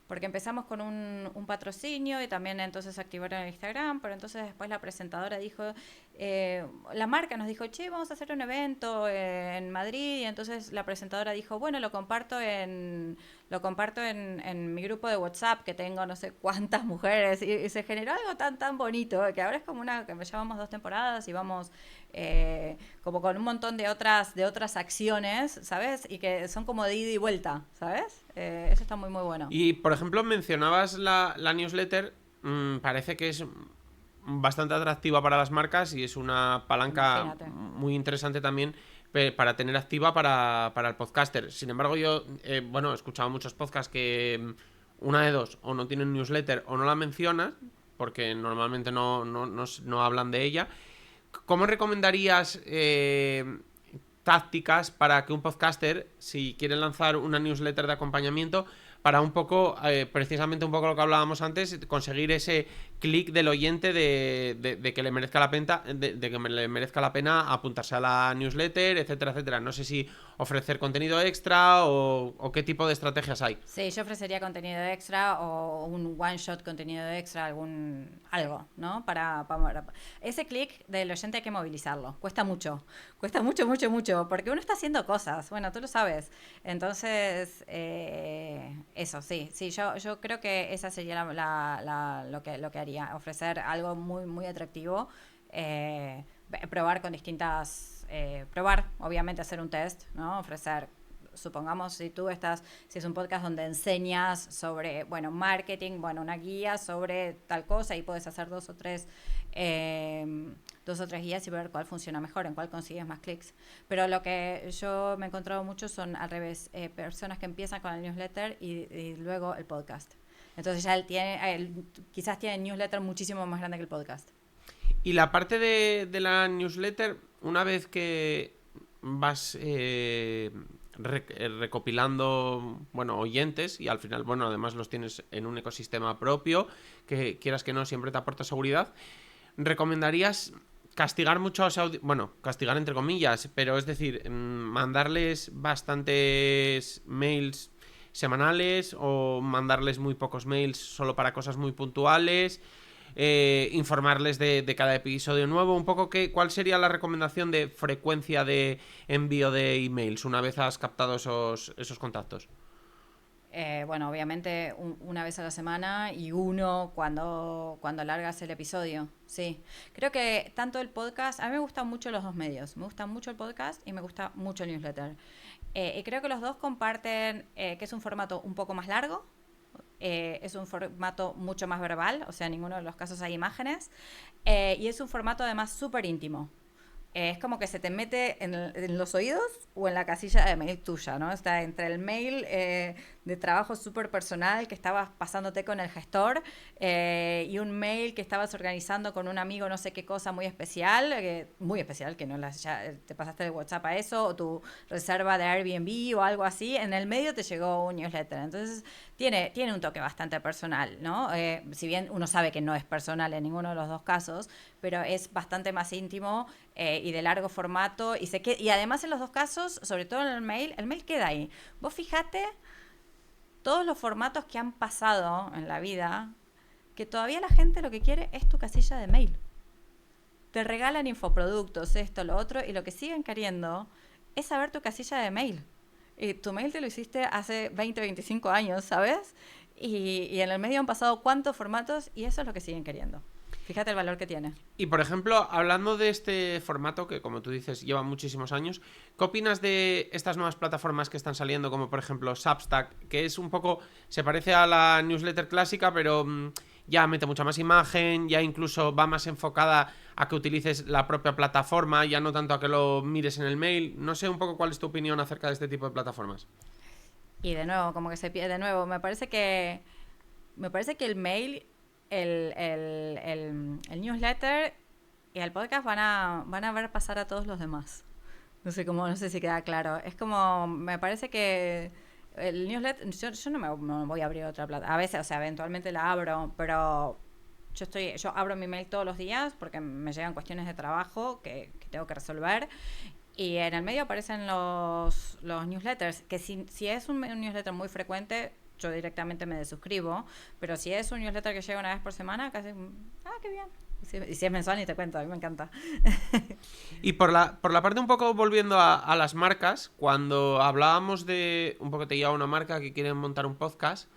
porque empezamos con un patrocinio y también entonces activaron el Instagram, pero entonces después la presentadora dijo, la marca nos dijo, che, vamos a hacer un evento en Madrid, y entonces la presentadora dijo, bueno, lo comparto en mi grupo de WhatsApp, que tengo no sé cuántas mujeres, y se generó algo tan bonito, que ahora es como que me llevamos 2 temporadas y vamos como con un montón de otras acciones, ¿sabes? Y que son como de ida y vuelta, ¿sabes? Eso está muy bueno. Y por ejemplo, mencionabas la newsletter, parece que es bastante atractiva para las marcas y es una palanca muy interesante también para tener activa para el podcaster. Sin embargo, yo he escuchado muchos podcasts que una de dos, o no tienen newsletter o no la mencionan, porque normalmente no hablan de ella. ¿Cómo recomendarías tácticas para que un podcaster, si quiere lanzar una newsletter de acompañamiento, para un poco, precisamente un poco lo que hablábamos antes, conseguir ese clic del oyente de que le merezca la pena, de que le merezca la pena apuntarse a la newsletter, etcétera, etcétera. No sé si ofrecer contenido extra o qué tipo de estrategias hay. Sí, yo ofrecería contenido extra o un one shot contenido extra, algo, ¿no? Ese clic del oyente hay que movilizarlo. Cuesta mucho, mucho, porque uno está haciendo cosas. Bueno, tú lo sabes. Entonces, eso, sí, yo creo que esa sería lo que haría, ofrecer algo muy atractivo, probar con probar, obviamente hacer un test, ¿no? Ofrecer, supongamos, si es un podcast donde enseñas sobre, bueno, marketing, bueno, una guía sobre tal cosa y puedes hacer dos o tres guías y ver cuál funciona mejor, en cuál consigues más clics. Pero lo que yo me he encontrado mucho son al revés, personas que empiezan con el newsletter y luego el podcast. Entonces ya quizás tiene newsletter muchísimo más grande que el podcast. Y la parte de la newsletter, una vez que vas recopilando, bueno, oyentes, y al final, bueno, además los tienes en un ecosistema propio, que quieras que no, siempre te aporta seguridad, ¿recomendarías castigar mucho a esa bueno, castigar entre comillas, pero es decir, mandarles bastantes mails semanales o mandarles muy pocos mails solo para cosas muy puntuales? Informarles de cada episodio nuevo, un poco cuál sería la recomendación de frecuencia de envío de emails una vez has captado esos contactos? Bueno, obviamente una vez a la semana y uno cuando largas el episodio, sí. Creo que tanto el podcast, a mí me gustan mucho los dos medios, me gusta mucho el podcast y me gusta mucho el newsletter. Y creo que los dos comparten que es un formato un poco más largo, es un formato mucho más verbal, o sea, en ninguno de los casos hay imágenes, y es un formato además súper íntimo. Es como que se te mete en los oídos o en la casilla de mail tuya, ¿no? Está entre el mail de trabajo súper personal que estabas pasándote con el gestor y un mail que estabas organizando con un amigo no sé qué cosa muy especial, que no ya te pasaste de WhatsApp a eso, o tu reserva de Airbnb o algo así. En el medio te llegó un newsletter. Entonces tiene un toque bastante personal, ¿no? Si bien uno sabe que no es personal en ninguno de los dos casos, pero es bastante más íntimo y de largo formato y además en los dos casos, sobre todo en el mail queda ahí. Vos fijate todos los formatos que han pasado en la vida, que todavía la gente lo que quiere es tu casilla de mail. Te regalan infoproductos, esto, lo otro, y lo que siguen queriendo es saber tu casilla de mail. Y tu mail te lo hiciste hace 20, 25 años, ¿sabes? Y en el medio han pasado cuántos formatos y eso es lo que siguen queriendo. Fíjate el valor que tiene. Y por ejemplo, hablando de este formato que, como tú dices, lleva muchísimos años, ¿qué opinas de estas nuevas plataformas que están saliendo, como por ejemplo Substack, que es un poco, se parece a la newsletter clásica, pero ya mete mucha más imagen, ya incluso va más enfocada a que utilices la propia plataforma, ya no tanto a que lo mires en el mail? No sé un poco cuál es tu opinión acerca de este tipo de plataformas. Y de nuevo, como que se pierde de nuevo. Me parece que el mail, el newsletter y el podcast van a ver pasar a todos los demás. No sé si queda claro. Es como, me parece que el newsletter, yo no me voy a abrir otra plataforma. A veces, o sea, eventualmente la abro, pero yo abro mi mail todos los días porque me llegan cuestiones de trabajo que tengo que resolver. Y en el medio aparecen los newsletters, que si es un newsletter muy frecuente, yo directamente me desuscribo, pero si es un newsletter que llega una vez por semana, casi, qué bien. Y si es mensual, ni te cuento, a mí me encanta. Y por la parte un poco volviendo a las marcas, cuando hablábamos de, un poco te lleva una marca que quiere montar un podcast,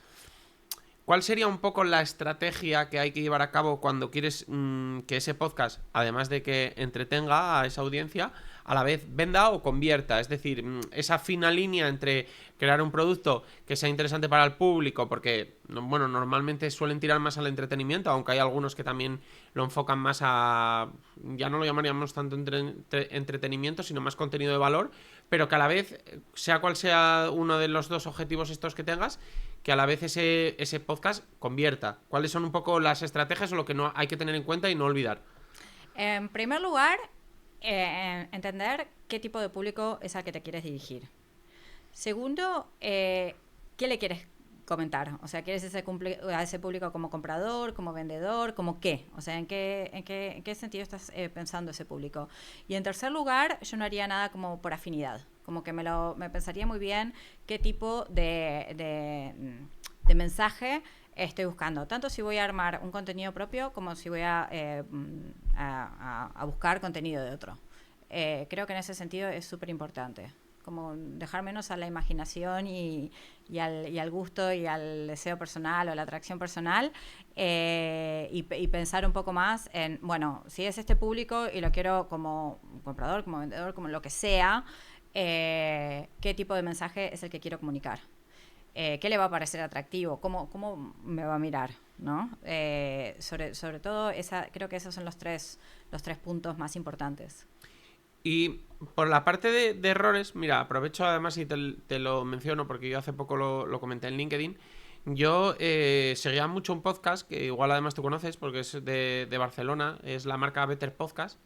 ¿cuál sería un poco la estrategia que hay que llevar a cabo cuando quieres que ese podcast, además de que entretenga a esa audiencia, a la vez venda o convierta? Es decir, esa fina línea entre crear un producto que sea interesante para el público, porque, bueno, normalmente suelen tirar más al entretenimiento, aunque hay algunos que también lo enfocan más a, ya no lo llamaríamos tanto entretenimiento, sino más contenido de valor, pero que a la vez, sea cual sea uno de los dos objetivos estos que tengas, que a la vez ese podcast convierta. ¿Cuáles son un poco las estrategias o lo que no hay que tener en cuenta y no olvidar? En primer lugar, entender qué tipo de público es al que te quieres dirigir. Segundo, ¿qué le quieres comentar? O sea, ¿quieres a ese público como comprador, como vendedor, como qué? O sea, ¿en qué sentido estás pensando ese público? Y en tercer lugar, yo no haría nada como por afinidad. Como que me pensaría muy bien qué tipo de mensaje estoy buscando. Tanto si voy a armar un contenido propio como si voy a buscar contenido de otro. Creo que en ese sentido es súper importante. Como dejar menos a la imaginación y al gusto y al deseo personal o la atracción personal y pensar un poco más en, bueno, si es este público y lo quiero como comprador, como vendedor, como lo que sea, qué tipo de mensaje es el que quiero comunicar. ¿Qué le va a parecer atractivo? ¿Cómo me va a mirar? ¿No? Sobre todo, creo que esos son los tres puntos más importantes. Y por la parte de errores, mira, aprovecho además y te lo menciono porque yo hace poco lo comenté en LinkedIn. Yo seguía mucho un podcast que igual además tú conoces porque es de Barcelona, es la marca Better Podcast.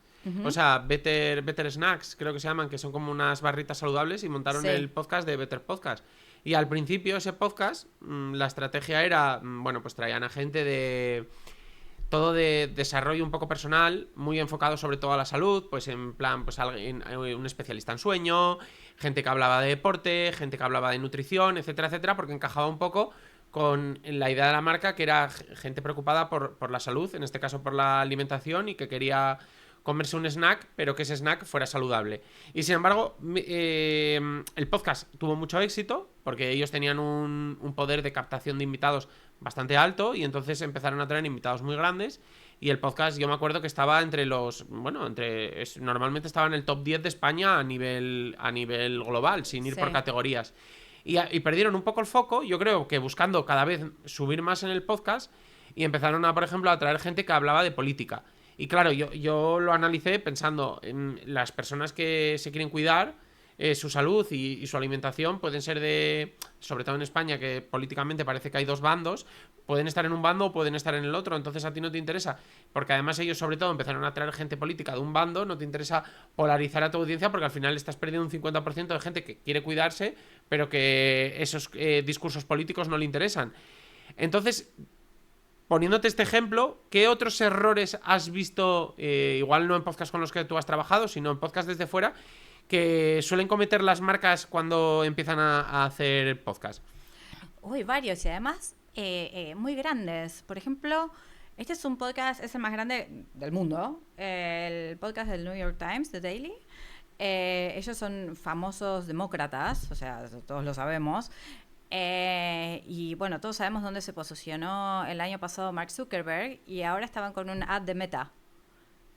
O sea, Better Snacks, creo que se llaman, que son como unas barritas saludables y montaron el podcast de Better Podcast. Y al principio ese podcast, la estrategia era, bueno, pues traían a gente de todo de desarrollo un poco personal, muy enfocado sobre todo a la salud, pues en plan, pues un especialista en sueño, gente que hablaba de deporte, gente que hablaba de nutrición, etcétera, etcétera, porque encajaba un poco con la idea de la marca, que era gente preocupada por la salud, en este caso por la alimentación, y que quería comerse un snack, pero que ese snack fuera saludable. Y sin embargo, el podcast tuvo mucho éxito, porque ellos tenían un poder de captación de invitados bastante alto, y entonces empezaron a traer invitados muy grandes, y el podcast yo me acuerdo que estaba entre los, bueno, normalmente estaba en el top 10 de España a nivel global, sin ir por categorías. Y perdieron un poco el foco, yo creo que buscando cada vez subir más en el podcast, y empezaron por ejemplo, a traer gente que hablaba de política. Y claro, yo lo analicé pensando en las personas que se quieren cuidar, su salud y su alimentación pueden ser sobre todo en España, que políticamente parece que hay dos bandos, pueden estar en un bando o pueden estar en el otro, entonces a ti no te interesa, porque además ellos sobre todo empezaron a traer gente política de un bando, no te interesa polarizar a tu audiencia porque al final estás perdiendo un 50% de gente que quiere cuidarse, pero que esos discursos políticos no le interesan. Entonces, poniéndote este ejemplo, ¿qué otros errores has visto, igual no en podcast con los que tú has trabajado, sino en podcast desde fuera, que suelen cometer las marcas cuando empiezan a hacer podcast? Uy, varios, y además muy grandes. Por ejemplo, este es un podcast, es el más grande del mundo, el podcast del New York Times, The Daily. Ellos son famosos demócratas, o sea, todos lo sabemos. Y bueno, todos sabemos dónde se posicionó el año pasado Mark Zuckerberg, y ahora estaban con un ad de Meta.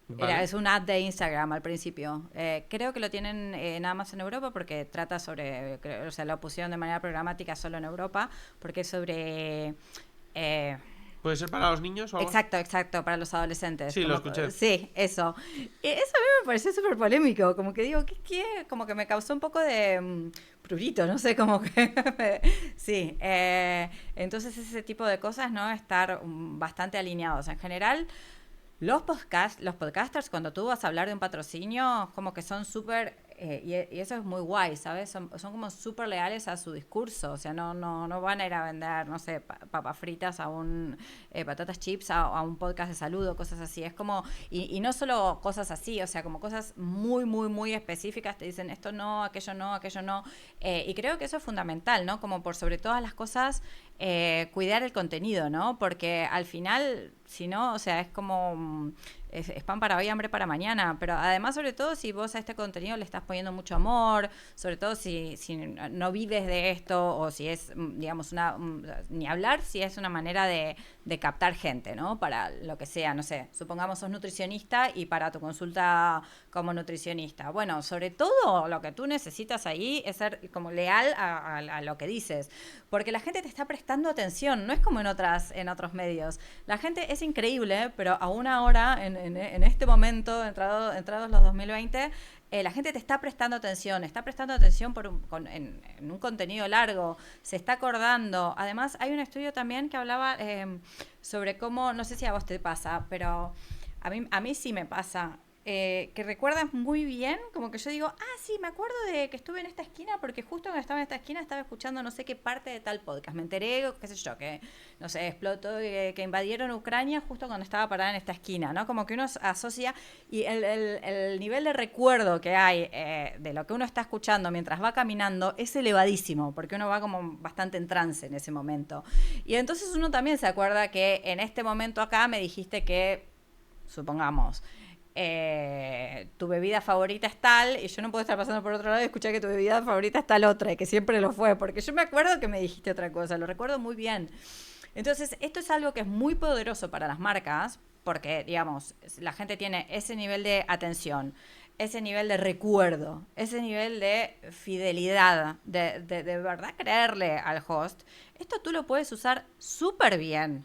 Vale. Es un ad de Instagram al principio. Creo que lo tienen nada más en Europa porque trata sobre, o sea, lo pusieron de manera programática solo en Europa porque es sobre... ¿Puede ser para los niños o algo? Exacto, para los adolescentes. Sí, lo escuché. Sí, eso. Y eso a mí me pareció súper polémico, como que digo, ¿qué? Como que me causó un poco de prurito, no sé, como que... sí, entonces ese tipo de cosas, ¿no? Estar bastante alineados. En general, los podcasters, cuando tú vas a hablar de un patrocinio, como que son súper... y eso es muy guay, ¿sabes? Son como súper leales a su discurso. O sea, no van a ir a vender, no sé, papas fritas patatas chips a un podcast de salud o cosas así. Es como... Y no solo cosas así, o sea, como cosas muy, muy, muy específicas. Te dicen esto no, aquello no, aquello no. Y creo que eso es fundamental, ¿no? Como por sobre todas las cosas... cuidar el contenido, ¿no? Porque al final, si no, o sea, es como... Es pan para hoy, hambre para mañana, pero además, sobre todo, si vos a este contenido le estás poniendo mucho amor, sobre todo si no vives de esto o si es, digamos, ni hablar, si es una manera de captar gente, ¿no? Para lo que sea, no sé, supongamos sos nutricionista y para tu consulta como nutricionista. Bueno, sobre todo lo que tú necesitas ahí es ser como leal a lo que dices, porque la gente te está prestando atención, no es como en otros medios. La gente es increíble, pero aún ahora, en este momento, entrados los 2020, la gente te está prestando atención en un contenido largo, se está acordando. Además, hay un estudio también que hablaba sobre cómo, no sé si a vos te pasa, pero a mí sí me pasa. que recuerdas muy bien, como que yo digo, sí, me acuerdo de que estuve en esta esquina porque justo cuando estaba en esta esquina estaba escuchando no sé qué parte de tal podcast. Me enteré, qué sé yo, que, no sé, explotó, que invadieron Ucrania justo cuando estaba parada en esta esquina, ¿no? Como que uno asocia y el nivel de recuerdo que hay de lo que uno está escuchando mientras va caminando es elevadísimo, porque uno va como bastante en trance en ese momento. Y entonces uno también se acuerda que en este momento acá me dijiste que, supongamos, tu bebida favorita es tal, y yo no puedo estar pasando por otro lado y escuchar que tu bebida favorita es tal otra, y que siempre lo fue, porque yo me acuerdo que me dijiste otra cosa, lo recuerdo muy bien. Entonces, esto es algo que es muy poderoso para las marcas, porque, digamos, la gente tiene ese nivel de atención, ese nivel de recuerdo, ese nivel de fidelidad, de verdad creerle al host. Esto tú lo puedes usar súper bien,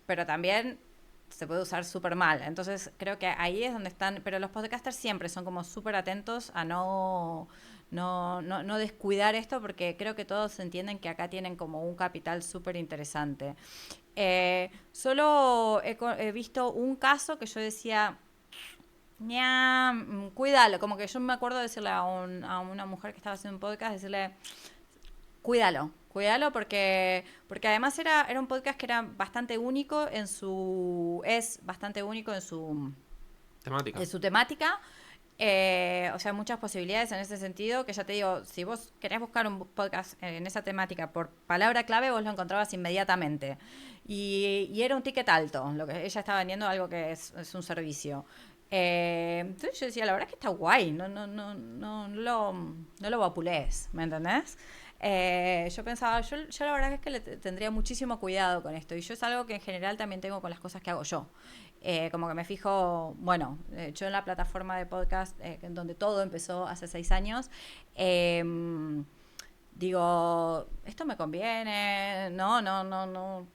pero también se puede usar súper mal. Entonces creo que ahí es donde están, pero los podcasters siempre son como súper atentos a no descuidar esto, porque creo que todos entienden que acá tienen como un capital súper interesante. Solo he visto un caso que yo decía, cuídalo, como que yo me acuerdo de decirle a una mujer que estaba haciendo un podcast, decirle, cuídalo porque además era un podcast que era bastante único es bastante único Temática. en su temática. O sea, muchas posibilidades en ese sentido, que ya te digo, si vos querés buscar un podcast en esa temática por palabra clave, vos lo encontrabas inmediatamente. Y era un ticket alto, lo que ella estaba vendiendo, algo que es un servicio. Entonces yo decía, la verdad es que está guay, no lo vapulés, ¿me entendés? Yo pensaba, yo la verdad es que tendría muchísimo cuidado con esto, y yo es algo que en general también tengo con las cosas que hago yo. Como que me fijo, bueno, yo en la plataforma de podcast, en donde todo empezó hace 6 años, digo, esto me conviene, no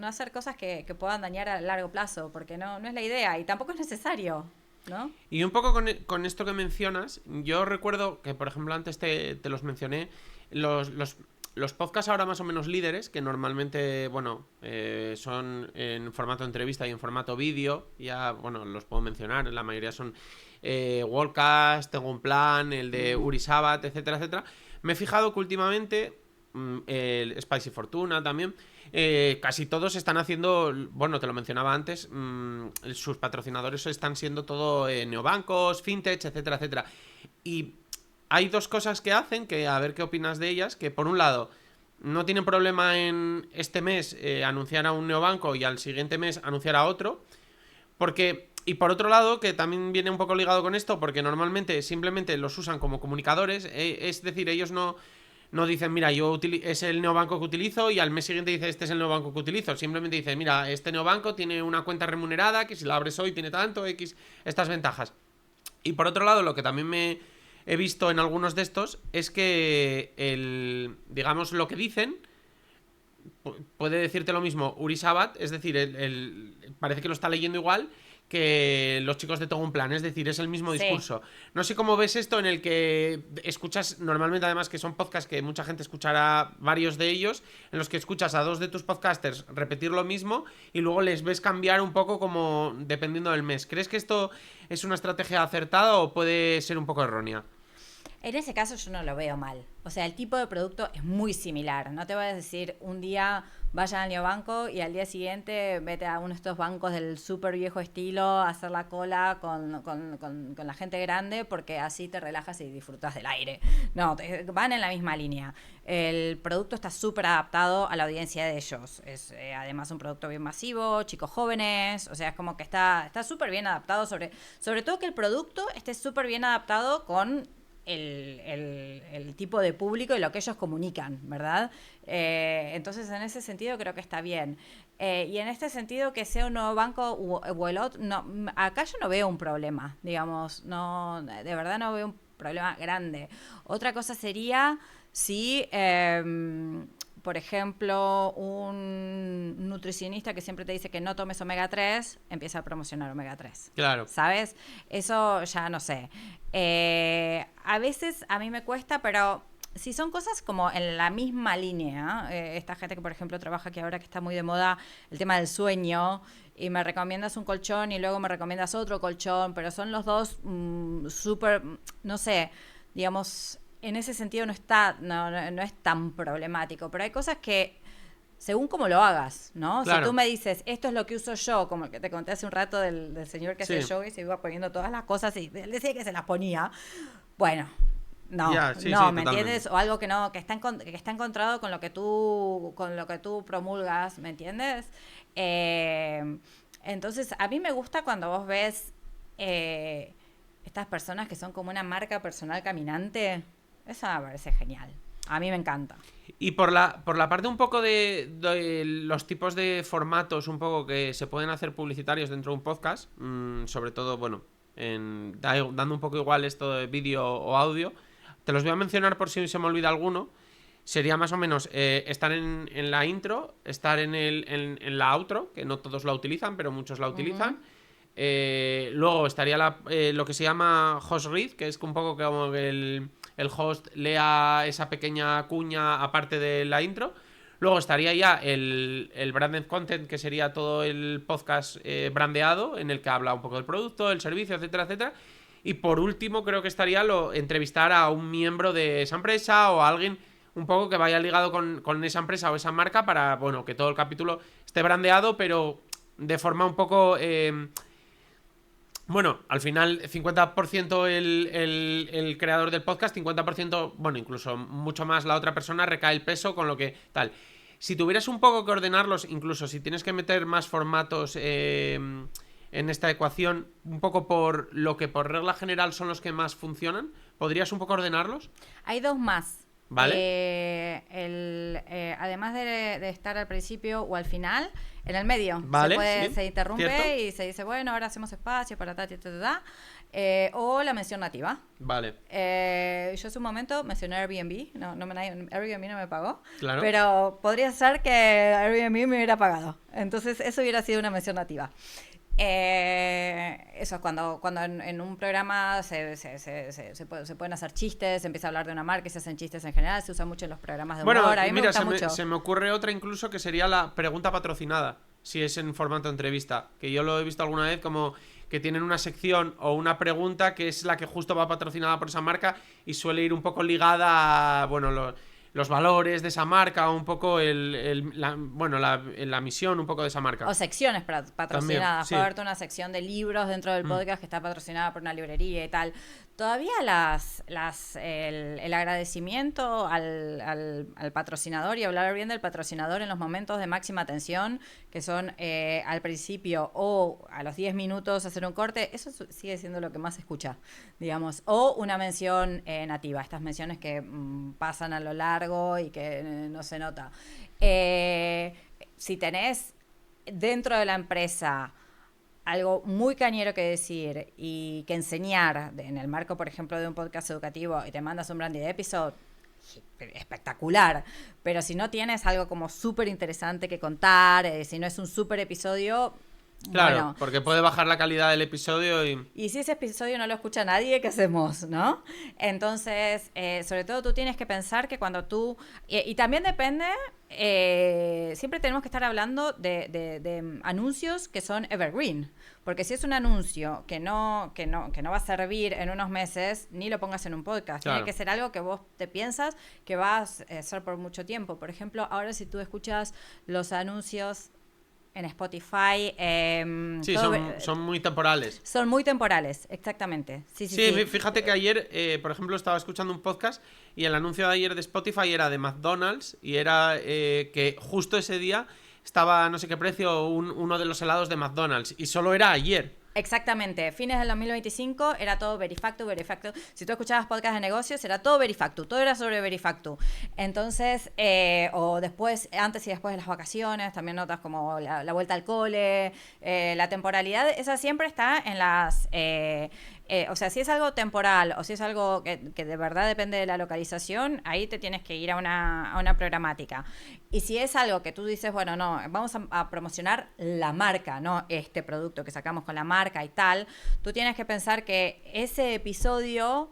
hacer cosas que puedan dañar a largo plazo, porque no es la idea y tampoco es necesario, ¿no? Y un poco con esto que mencionas, yo recuerdo que, por ejemplo, antes te los mencioné, los podcasts ahora más o menos líderes, que normalmente, bueno, son en formato entrevista y en formato vídeo, ya, bueno, los puedo mencionar, la mayoría son Wallcast, Tengo un Plan, el de Uri Sabat, etcétera, etcétera. Me he fijado que últimamente, el Spicy Fortuna también, casi todos están haciendo, bueno, te lo mencionaba antes, sus patrocinadores están siendo todo neobancos, fintech, etcétera, etcétera. Y hay dos cosas que hacen, que a ver qué opinas de ellas, que por un lado no tienen problema en este mes anunciar a un neobanco y al siguiente mes anunciar a otro, porque, y por otro lado, que también viene un poco ligado con esto, porque normalmente simplemente los usan como comunicadores, es decir, ellos no dicen, mira, es el neobanco que utilizo, y al mes siguiente dice, este es el neobanco que utilizo. Simplemente dicen, mira, este neobanco tiene una cuenta remunerada, que si la abres hoy tiene tanto, X, estas ventajas. Y por otro lado, lo que también me he visto en algunos de estos es que digamos, lo que dicen puede decirte lo mismo Uri Sabat, es decir, parece que lo está leyendo igual que los chicos de Todo un Plan, es decir, es el mismo discurso. Sí. No sé cómo ves esto en el que escuchas, normalmente además que son podcasts que mucha gente escuchará varios de ellos, en los que escuchas a dos de tus podcasters repetir lo mismo y luego les ves cambiar un poco como dependiendo del mes. ¿Crees que esto es una estrategia acertada o puede ser un poco errónea? En ese caso yo no lo veo mal. O sea, el tipo de producto es muy similar. No te voy a decir un día vaya al neobanco y al día siguiente vete a uno de estos bancos del súper viejo estilo a hacer la cola con la gente grande, porque así te relajas y disfrutas del aire. No, van en la misma línea. El producto está súper adaptado a la audiencia de ellos. Es además un producto bien masivo, chicos jóvenes. O sea, es como que está súper bien adaptado, sobre todo que el producto esté súper bien adaptado con el tipo de público y lo que ellos comunican, ¿verdad? Entonces, en ese sentido creo que está bien. Y en este sentido, que sea un nuevo banco o el otro, no, acá yo no veo un problema, digamos, no, de verdad no veo un problema grande. Otra cosa sería si... por ejemplo, un nutricionista que siempre te dice que no tomes omega 3, empieza a promocionar omega 3. Claro. ¿Sabes? Eso ya no sé. A veces a mí me cuesta, pero si son cosas como en la misma línea, esta gente que, por ejemplo, trabaja aquí ahora que está muy de moda el tema del sueño, y me recomiendas un colchón y luego me recomiendas otro colchón, pero son los dos súper, no sé, digamos, en ese sentido no es tan problemático, pero hay cosas que según cómo lo hagas, ¿no? Claro. Si tú me dices, esto es lo que uso yo, como el que te conté hace un rato del señor que hace Sí. yoga y se iba poniendo todas las cosas y él decía que se las ponía, bueno, no, Ya, sí, no, sí, ¿me totalmente. entiendes? O algo que no, que está encontrado con lo que tú promulgas, ¿me entiendes? Entonces, a mí me gusta cuando vos ves estas personas que son como una marca personal caminante. Eso me parece genial. A mí me encanta. Y por la parte un poco de los tipos de formatos un poco que se pueden hacer publicitarios dentro de un podcast, sobre todo, bueno, dando un poco igual esto de vídeo o audio, te los voy a mencionar por si se me olvida alguno. Sería más o menos estar en la intro, estar en la outro, que no todos la utilizan, pero muchos la utilizan. Luego estaría lo que se llama host read, que es un poco como que el host lea esa pequeña cuña aparte de la intro. Luego estaría ya el branded content, que sería todo el podcast brandeado, en el que habla un poco del producto, el servicio, etcétera, etcétera. Y por último creo que estaría entrevistar a un miembro de esa empresa o a alguien un poco que vaya ligado con esa empresa o esa marca para, bueno, que todo el capítulo esté brandeado, pero de forma un poco... bueno, al final 50% el creador del podcast, 50%, bueno, incluso mucho más la otra persona, recae el peso con lo que tal. Si tuvieras un poco que ordenarlos, incluso si tienes que meter más formatos en esta ecuación, un poco por lo que por regla general son los que más funcionan, ¿podrías un poco ordenarlos? Hay dos más. Vale. Además de estar al principio o al final, en el medio Vale, sí, se interrumpe cierto. y se dice, bueno, ahora hacemos espacio para o la mención nativa. Vale. Yo hace un momento mencioné Airbnb, Airbnb no me pagó, Claro. pero podría ser que Airbnb me hubiera pagado. Entonces eso hubiera sido una mención nativa. Eso es cuando en un programa se pueden hacer chistes, se empieza a hablar de una marca y se hacen chistes en general, se usa mucho en los programas de humor. Bueno, A mí me mira, gusta mucho. se me ocurre otra incluso que sería la pregunta patrocinada, si es en formato entrevista, que yo lo he visto alguna vez como que tienen una sección o una pregunta que es la que justo va patrocinada por esa marca y suele ir un poco ligada a, bueno, los valores de esa marca, un poco la misión un poco de esa marca. O secciones patrocinadas. También, sí. Puede haberte una sección de libros dentro del podcast que está patrocinada por una librería y tal. Todavía el agradecimiento al patrocinador y hablar bien del patrocinador en los momentos de máxima atención, que son al principio o a los 10 minutos hacer un corte, eso sigue siendo lo que más se escucha, digamos. O una mención nativa, estas menciones que pasan a lo largo y que no se nota. Si tenés dentro de la empresa algo muy cañero que decir y que enseñar en el marco, por ejemplo, de un podcast educativo y te mandas un branded episode, espectacular. Pero si no tienes algo como súper interesante que contar, si no es un súper episodio... Claro, bueno, porque puede bajar la calidad del episodio y si ese episodio no lo escucha nadie, ¿qué hacemos? ¿No? Entonces, sobre todo tú tienes que pensar que cuando tú... y también depende, siempre tenemos que estar hablando de anuncios que son evergreen. Porque si es un anuncio que no va a servir en unos meses, ni lo pongas en un podcast. Claro. Tiene que ser algo que vos te piensas que va a ser por mucho tiempo. Por ejemplo, ahora si tú escuchas los anuncios... en Spotify. Sí, son muy temporales. Son muy temporales, exactamente. Sí. Fíjate que ayer, por ejemplo, estaba escuchando un podcast y el anuncio de ayer de Spotify era de McDonald's y era que justo ese día estaba a no sé qué precio uno de los helados de McDonald's y solo era ayer. Exactamente, fines del 2025 era todo Verifactu. Si tú escuchabas podcast de negocios, era todo Verifactu, todo era sobre Verifactu. Entonces, o después, antes y después de las vacaciones, también notas como la vuelta al cole, la temporalidad, esa siempre está en las... o sea, si es algo temporal o si es algo que de verdad depende de la localización, ahí te tienes que ir a una programática. Y si es algo que tú dices, bueno, no, vamos a promocionar la marca, no este producto que sacamos con la marca y tal, tú tienes que pensar que ese episodio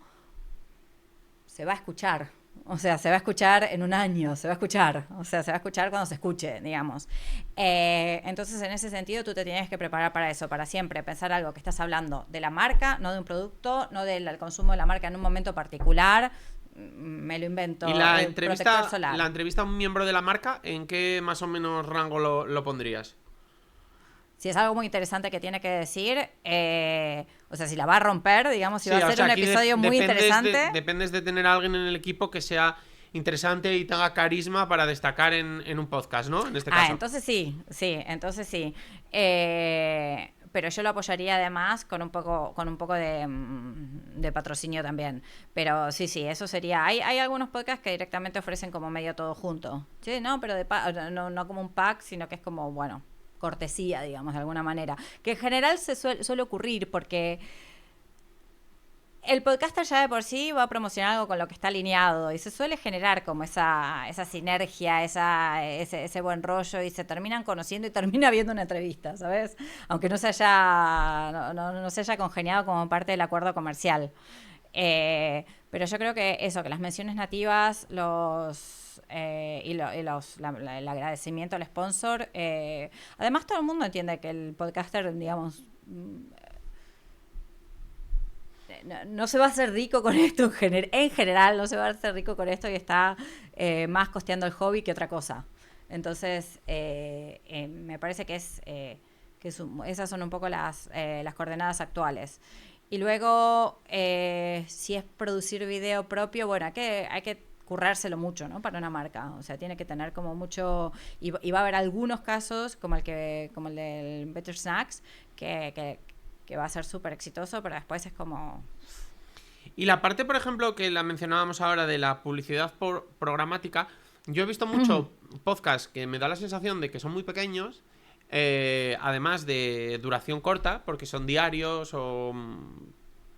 se va a escuchar. O sea, se va a escuchar en un año, se va a escuchar. O sea, se va a escuchar cuando se escuche, digamos. Entonces, en ese sentido, tú te tienes que preparar para eso, para siempre pensar algo que estás hablando de la marca, no de un producto, no del consumo de la marca en un momento particular. Me lo invento. Y Protector solar. la entrevista a un miembro de la marca, ¿en qué más o menos rango lo pondrías? Si es algo muy interesante que tiene que decir, o sea, si la va a romper, digamos, si va a ser un episodio muy interesante. Dependes de tener a alguien en el equipo que sea interesante y tenga carisma para destacar en un podcast, ¿no? En este caso. Entonces sí. Pero yo lo apoyaría además con un poco de patrocinio también. Pero sí, eso sería. Hay algunos podcasts que directamente ofrecen como medio todo junto. Sí, no, pero no como un pack, sino que es como, bueno, cortesía, digamos, de alguna manera. Que en general se suele ocurrir porque el podcaster ya de por sí va a promocionar algo con lo que está alineado y se suele generar como esa sinergia, ese buen rollo y se terminan conociendo y termina viendo una entrevista, ¿sabes? Aunque no se haya congeniado como parte del acuerdo comercial. Pero yo creo que eso, que las menciones nativas, el agradecimiento al sponsor. Además, todo el mundo entiende que el podcaster, digamos, no se va a hacer rico con esto en general, no se va a hacer rico con esto y está más costeando el hobby que otra cosa. Entonces, me parece que esas son un poco las coordenadas actuales. Y luego, si es producir video propio, bueno, hay que currárselo mucho, ¿no? Para una marca. O sea, tiene que tener como mucho. Y va a haber algunos casos, como el del Better Snacks, que va a ser súper exitoso, pero después es como. Y la parte, por ejemplo, que la mencionábamos ahora de la publicidad programática, yo he visto mucho podcasts que me da la sensación de que son muy pequeños. Además de duración corta, porque son diarios o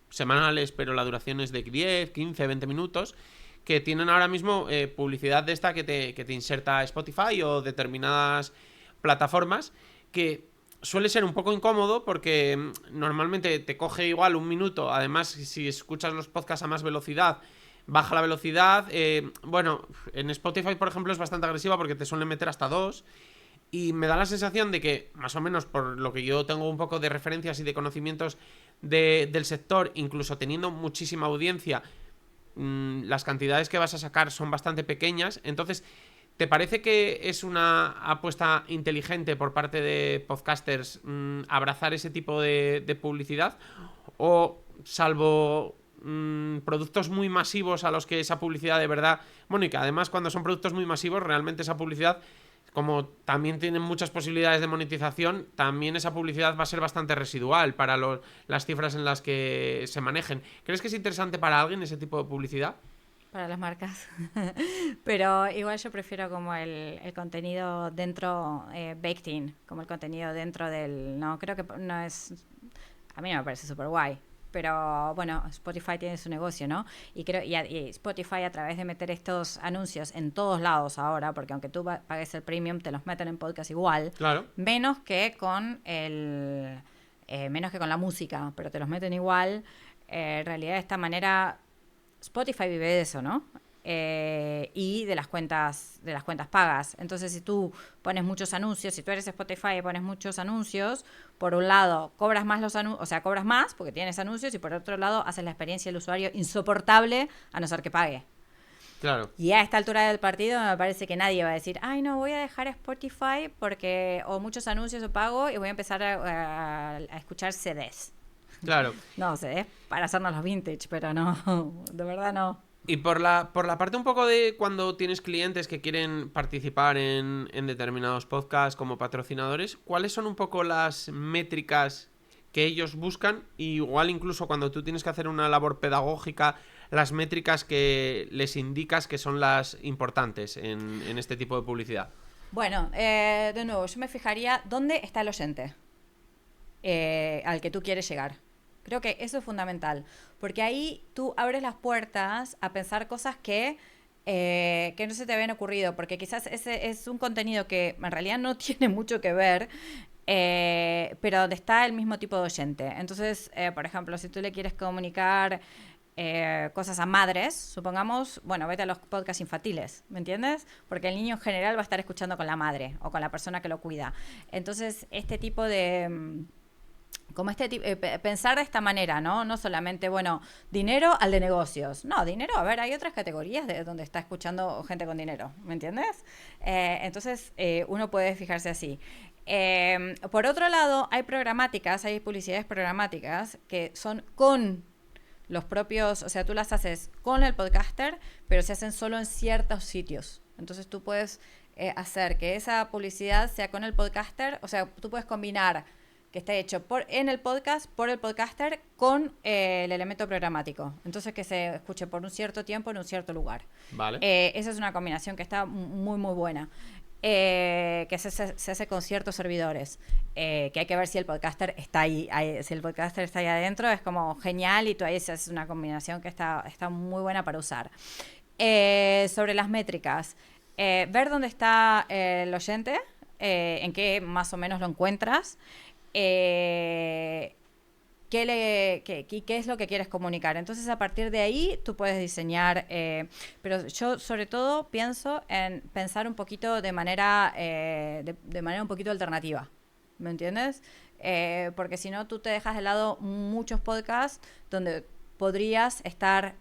semanales, pero la duración es de 10, 15, 20 minutos, que tienen ahora mismo publicidad de esta que te inserta Spotify o determinadas plataformas, que suele ser un poco incómodo porque normalmente te coge igual un minuto. Además, si escuchas los podcasts a más velocidad, baja la velocidad. Bueno, en Spotify, por ejemplo, es bastante agresiva porque te suelen meter hasta 2. Y me da la sensación de que, más o menos por lo que yo tengo un poco de referencias y de conocimientos del sector, incluso teniendo muchísima audiencia, las cantidades que vas a sacar son bastante pequeñas. Entonces, ¿te parece que es una apuesta inteligente por parte de podcasters abrazar ese tipo de publicidad? ¿O salvo productos muy masivos a los que esa publicidad de verdad... Bueno, y que además cuando son productos muy masivos, realmente esa publicidad, como también tienen muchas posibilidades de monetización, también esa publicidad va a ser bastante residual para las cifras en las que se manejen. ¿Crees que es interesante para alguien ese tipo de publicidad? Para las marcas. Pero igual yo prefiero como el contenido dentro, baked in, como el contenido dentro del... No, creo que no es... A mí no me parece súper guay. Pero bueno, Spotify tiene su negocio, ¿no? Y Spotify, a través de meter estos anuncios en todos lados ahora, porque aunque tú pagues el premium, te los meten en podcast igual. Claro. Menos que con la música, pero te los meten igual. En realidad, de esta manera, Spotify vive de eso, ¿no? Y de las cuentas pagas. Entonces, si tú pones muchos anuncios, si tú eres Spotify y pones muchos anuncios, por un lado cobras más cobras más porque tienes anuncios, y por otro lado haces la experiencia del usuario insoportable a no ser que pague. Claro. Y a esta altura del partido me parece que nadie va a decir, ay no, voy a dejar Spotify porque o muchos anuncios o pago y voy a empezar a escuchar CDs. Claro. No, CDs para hacernos los vintage, pero no, de verdad no. Y por la parte un poco de cuando tienes clientes que quieren participar en determinados podcasts como patrocinadores, ¿cuáles son un poco las métricas que ellos buscan? Y igual incluso cuando tú tienes que hacer una labor pedagógica, las métricas que les indicas que son las importantes en este tipo de publicidad. Bueno, de nuevo, yo me fijaría dónde está el oyente al que tú quieres llegar. Creo que eso es fundamental, porque ahí tú abres las puertas a pensar cosas que no se te habían ocurrido, porque quizás ese es un contenido que en realidad no tiene mucho que ver, pero donde está el mismo tipo de oyente. Entonces, por ejemplo, si tú le quieres comunicar cosas a madres, supongamos, bueno, vete a los podcasts infantiles, ¿me entiendes? Porque el niño en general va a estar escuchando con la madre o con la persona que lo cuida. Entonces, este tipo de... pensar de esta manera, ¿no? No solamente, bueno, dinero al de negocios. No, dinero, a ver, hay otras categorías de donde está escuchando gente con dinero, ¿me entiendes? Entonces, uno puede fijarse así. Por otro lado, hay programáticas, hay publicidades programáticas que son con los propios, o sea, tú las haces con el podcaster, pero se hacen solo en ciertos sitios. Entonces tú puedes hacer que esa publicidad sea con el podcaster, o sea, tú puedes combinar que esté hecho en el podcast, por el podcaster, con el elemento programático. Entonces que se escuche por un cierto tiempo en un cierto lugar. Vale. Esa es una combinación que está muy, muy buena. Que se hace con ciertos servidores. Que hay que ver si el podcaster está ahí. Si el podcaster está ahí adentro, es como genial y tú ahí haces una combinación que está muy buena para usar. Sobre las métricas. Ver dónde está el oyente, en qué más o menos lo encuentras. ¿Qué es lo que quieres comunicar? Entonces, a partir de ahí, tú puedes diseñar, pero yo sobre todo pienso en pensar un poquito de manera un poquito alternativa, ¿me entiendes? Porque si no, tú te dejas de lado muchos podcasts donde podrías estar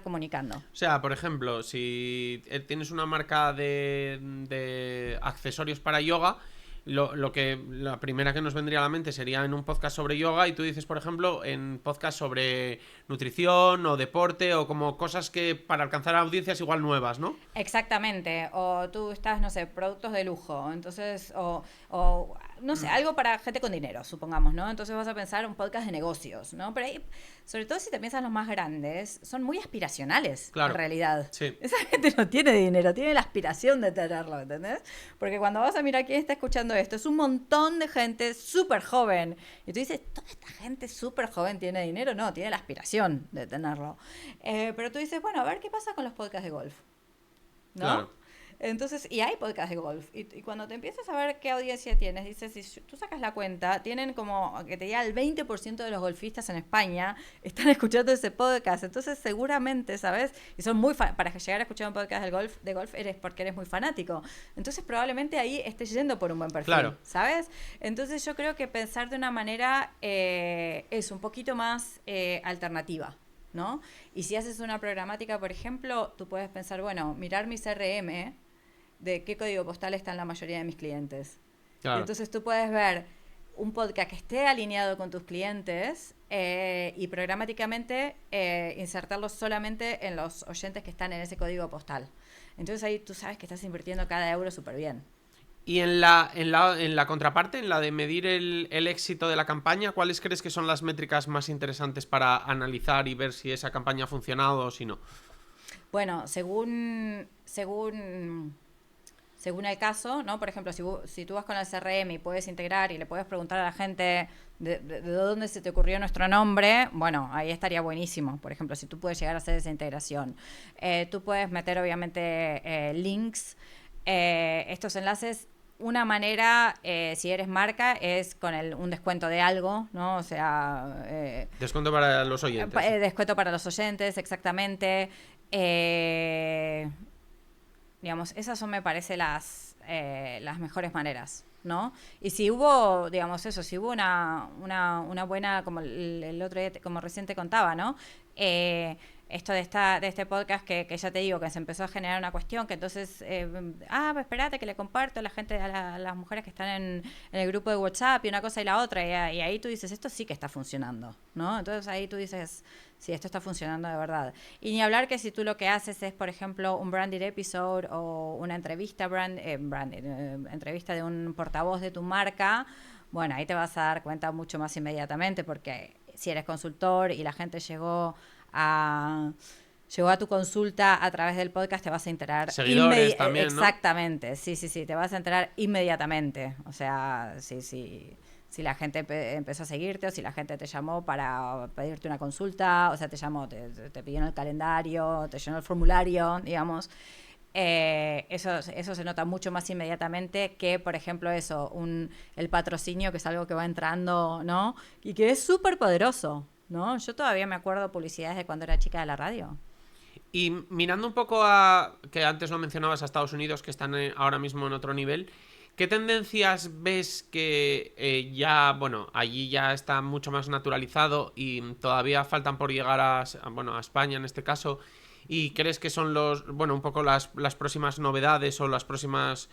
comunicando. O sea, por ejemplo, si tienes una marca de accesorios para yoga, la primera que nos vendría a la mente sería en un podcast sobre yoga y tú dices, por ejemplo, en podcast sobre nutrición o deporte o como cosas que para alcanzar audiencias igual nuevas, ¿no? Exactamente, o tú estás, no sé, productos de lujo, entonces, o no sé, algo para gente con dinero, supongamos, ¿no? Entonces vas a pensar un podcast de negocios, ¿no? Pero ahí, sobre todo si te piensas los más grandes, son muy aspiracionales, claro, en realidad. Sí. Esa gente no tiene dinero, tiene la aspiración de tenerlo, ¿entendés? Porque cuando vas a mirar quién está escuchando esto, es un montón de gente súper joven. Y tú dices, ¿toda esta gente súper joven tiene dinero? No, tiene la aspiración de tenerlo. Pero tú dices, bueno, a ver qué pasa con los podcasts de golf, ¿no? Claro. Entonces, y hay podcasts de golf. Y cuando te empiezas a ver qué audiencia tienes, dices, si tú sacas la cuenta, tienen como que te diga el 20% de los golfistas en España están escuchando ese podcast. Entonces, seguramente, ¿sabes? Y son muy para llegar a escuchar un podcast de golf eres porque eres muy fanático. Entonces, probablemente ahí estés yendo por un buen perfil, claro, ¿sabes? Entonces, yo creo que pensar de una manera es un poquito más alternativa, ¿no? Y si haces una programática, por ejemplo, tú puedes pensar, bueno, mirar mi CRM, de qué código postal están la mayoría de mis clientes. claro. Entonces tú puedes ver un podcast que esté alineado con tus clientes y programáticamente insertarlo solamente en los oyentes que están en ese código postal. Entonces ahí tú sabes que estás invirtiendo cada euro súper bien. Y en la contraparte, en la de medir el éxito de la campaña, ¿cuáles crees que son las métricas más interesantes para analizar y ver si esa campaña ha funcionado o si no? Bueno, según el caso, ¿no? Por ejemplo, si tú vas con el CRM y puedes integrar y le puedes preguntar a la gente de dónde se te ocurrió nuestro nombre, bueno, ahí estaría buenísimo. Por ejemplo, si tú puedes llegar a hacer esa integración. Tú puedes meter, obviamente, links. Estos enlaces, una manera, si eres marca, es con un descuento de algo, ¿no? O sea... descuento para los oyentes. Descuento para los oyentes, exactamente. Digamos, esas son, me parece, las mejores maneras, ¿no? Y si hubo, digamos eso, si hubo una buena, como el otro día, como recién te contaba, ¿no? Esto de este podcast que ya te digo, que se empezó a generar una cuestión, que entonces, espérate que le comparto a la gente, a las mujeres que están en el grupo de WhatsApp y una cosa y la otra, y ahí tú dices, esto sí que está funcionando, ¿no? Entonces ahí tú dices, sí, esto está funcionando de verdad. Y ni hablar que si tú lo que haces es, por ejemplo, un branded episode o una entrevista entrevista de un portavoz de tu marca, bueno, ahí te vas a dar cuenta mucho más inmediatamente, porque si eres consultor y la gente llegó a tu consulta a través del podcast, te vas a enterar. Seguidores también, ¿no? Exactamente, sí, te vas a enterar inmediatamente. O sea, si la gente empezó a seguirte o si la gente te llamó para pedirte una consulta, o sea, te llamó, te pidió en el calendario, te llenó el formulario, digamos. Eso se nota mucho más inmediatamente que, por ejemplo, el patrocinio, que es algo que va entrando, ¿no? Y que es súper poderoso, ¿no? Yo todavía me acuerdo publicidades de cuando era chica de la radio. Y mirando un poco a, que antes lo mencionabas, a Estados Unidos, que están ahora mismo en otro nivel, ¿qué tendencias ves que ya, bueno, allí ya está mucho más naturalizado y todavía faltan por llegar bueno, a España en este caso? ¿Y crees que son bueno, un poco las próximas novedades o las próximas,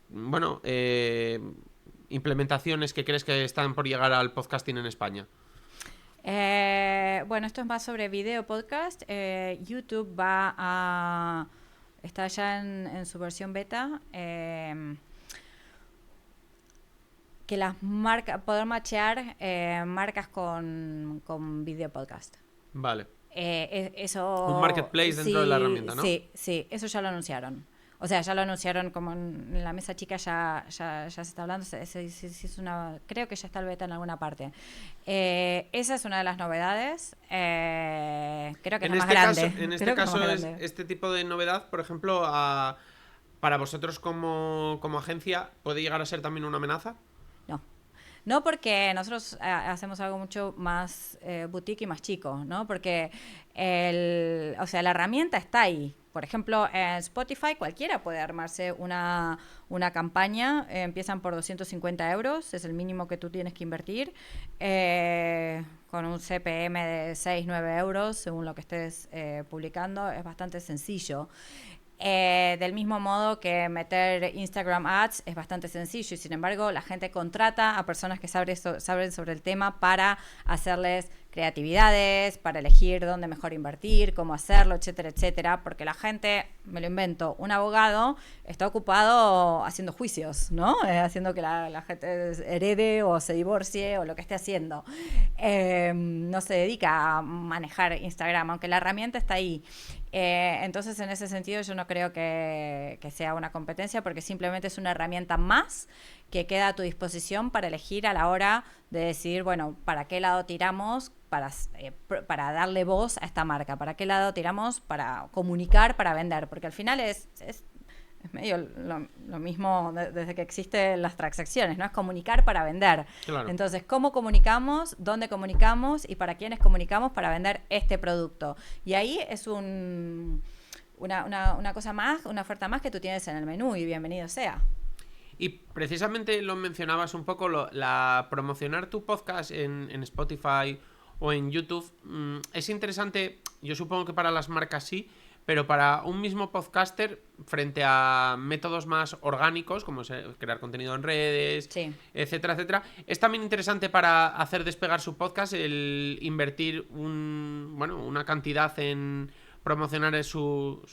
bueno, implementaciones que crees que están por llegar al podcasting en España? Bueno, esto es más sobre video podcast. YouTube está ya en su versión beta. Que las marcas, poder machear marcas con video podcast. Vale. Eso... Un marketplace dentro de la herramienta, ¿no? Sí, eso ya lo anunciaron. O sea, ya lo anunciaron como en la mesa chica, ya se está hablando. Creo que ya está el beta en alguna parte. Esa es una de las novedades. Creo que es la más grande. En este caso es este tipo de novedad, por ejemplo, para vosotros como agencia, ¿puede llegar a ser también una amenaza? No, porque nosotros hacemos algo mucho más boutique y más chico, ¿no? Porque o sea, la herramienta está ahí. Por ejemplo, en Spotify cualquiera puede armarse una campaña. Empiezan por 250 euros, es el mínimo que tú tienes que invertir, con un CPM de 6, 9 euros, según lo que estés publicando. Es bastante sencillo. Del mismo modo que meter Instagram Ads es bastante sencillo y sin embargo la gente contrata a personas que saben sobre el tema para hacerles creatividades, para elegir dónde mejor invertir, cómo hacerlo, etcétera, etcétera, porque la gente, me lo invento, un abogado está ocupado haciendo juicios, ¿no? Haciendo que la gente herede o se divorcie o lo que esté haciendo. No se dedica a manejar Instagram, aunque la herramienta está ahí. Entonces, en ese sentido, yo no creo que sea una competencia porque simplemente es una herramienta más que queda a tu disposición para elegir a la hora de decidir, bueno, ¿para qué lado tiramos para darle voz a esta marca? ¿Para qué lado tiramos para comunicar, para vender? Porque al final es medio lo mismo desde que existen las transacciones, ¿no? Es comunicar para vender. Claro. Entonces, ¿cómo comunicamos? ¿Dónde comunicamos? ¿Y para quiénes comunicamos para vender este producto? Y ahí es una cosa más, una oferta más que tú tienes en el menú y bienvenido sea. Y precisamente lo mencionabas un poco, promocionar tu podcast en Spotify o en YouTube. Es interesante, yo supongo que para las marcas sí, pero para un mismo podcaster, frente a métodos más orgánicos, como crear contenido en redes, sí, etcétera, etcétera, es también interesante para hacer despegar su podcast el invertir una cantidad en promocionar su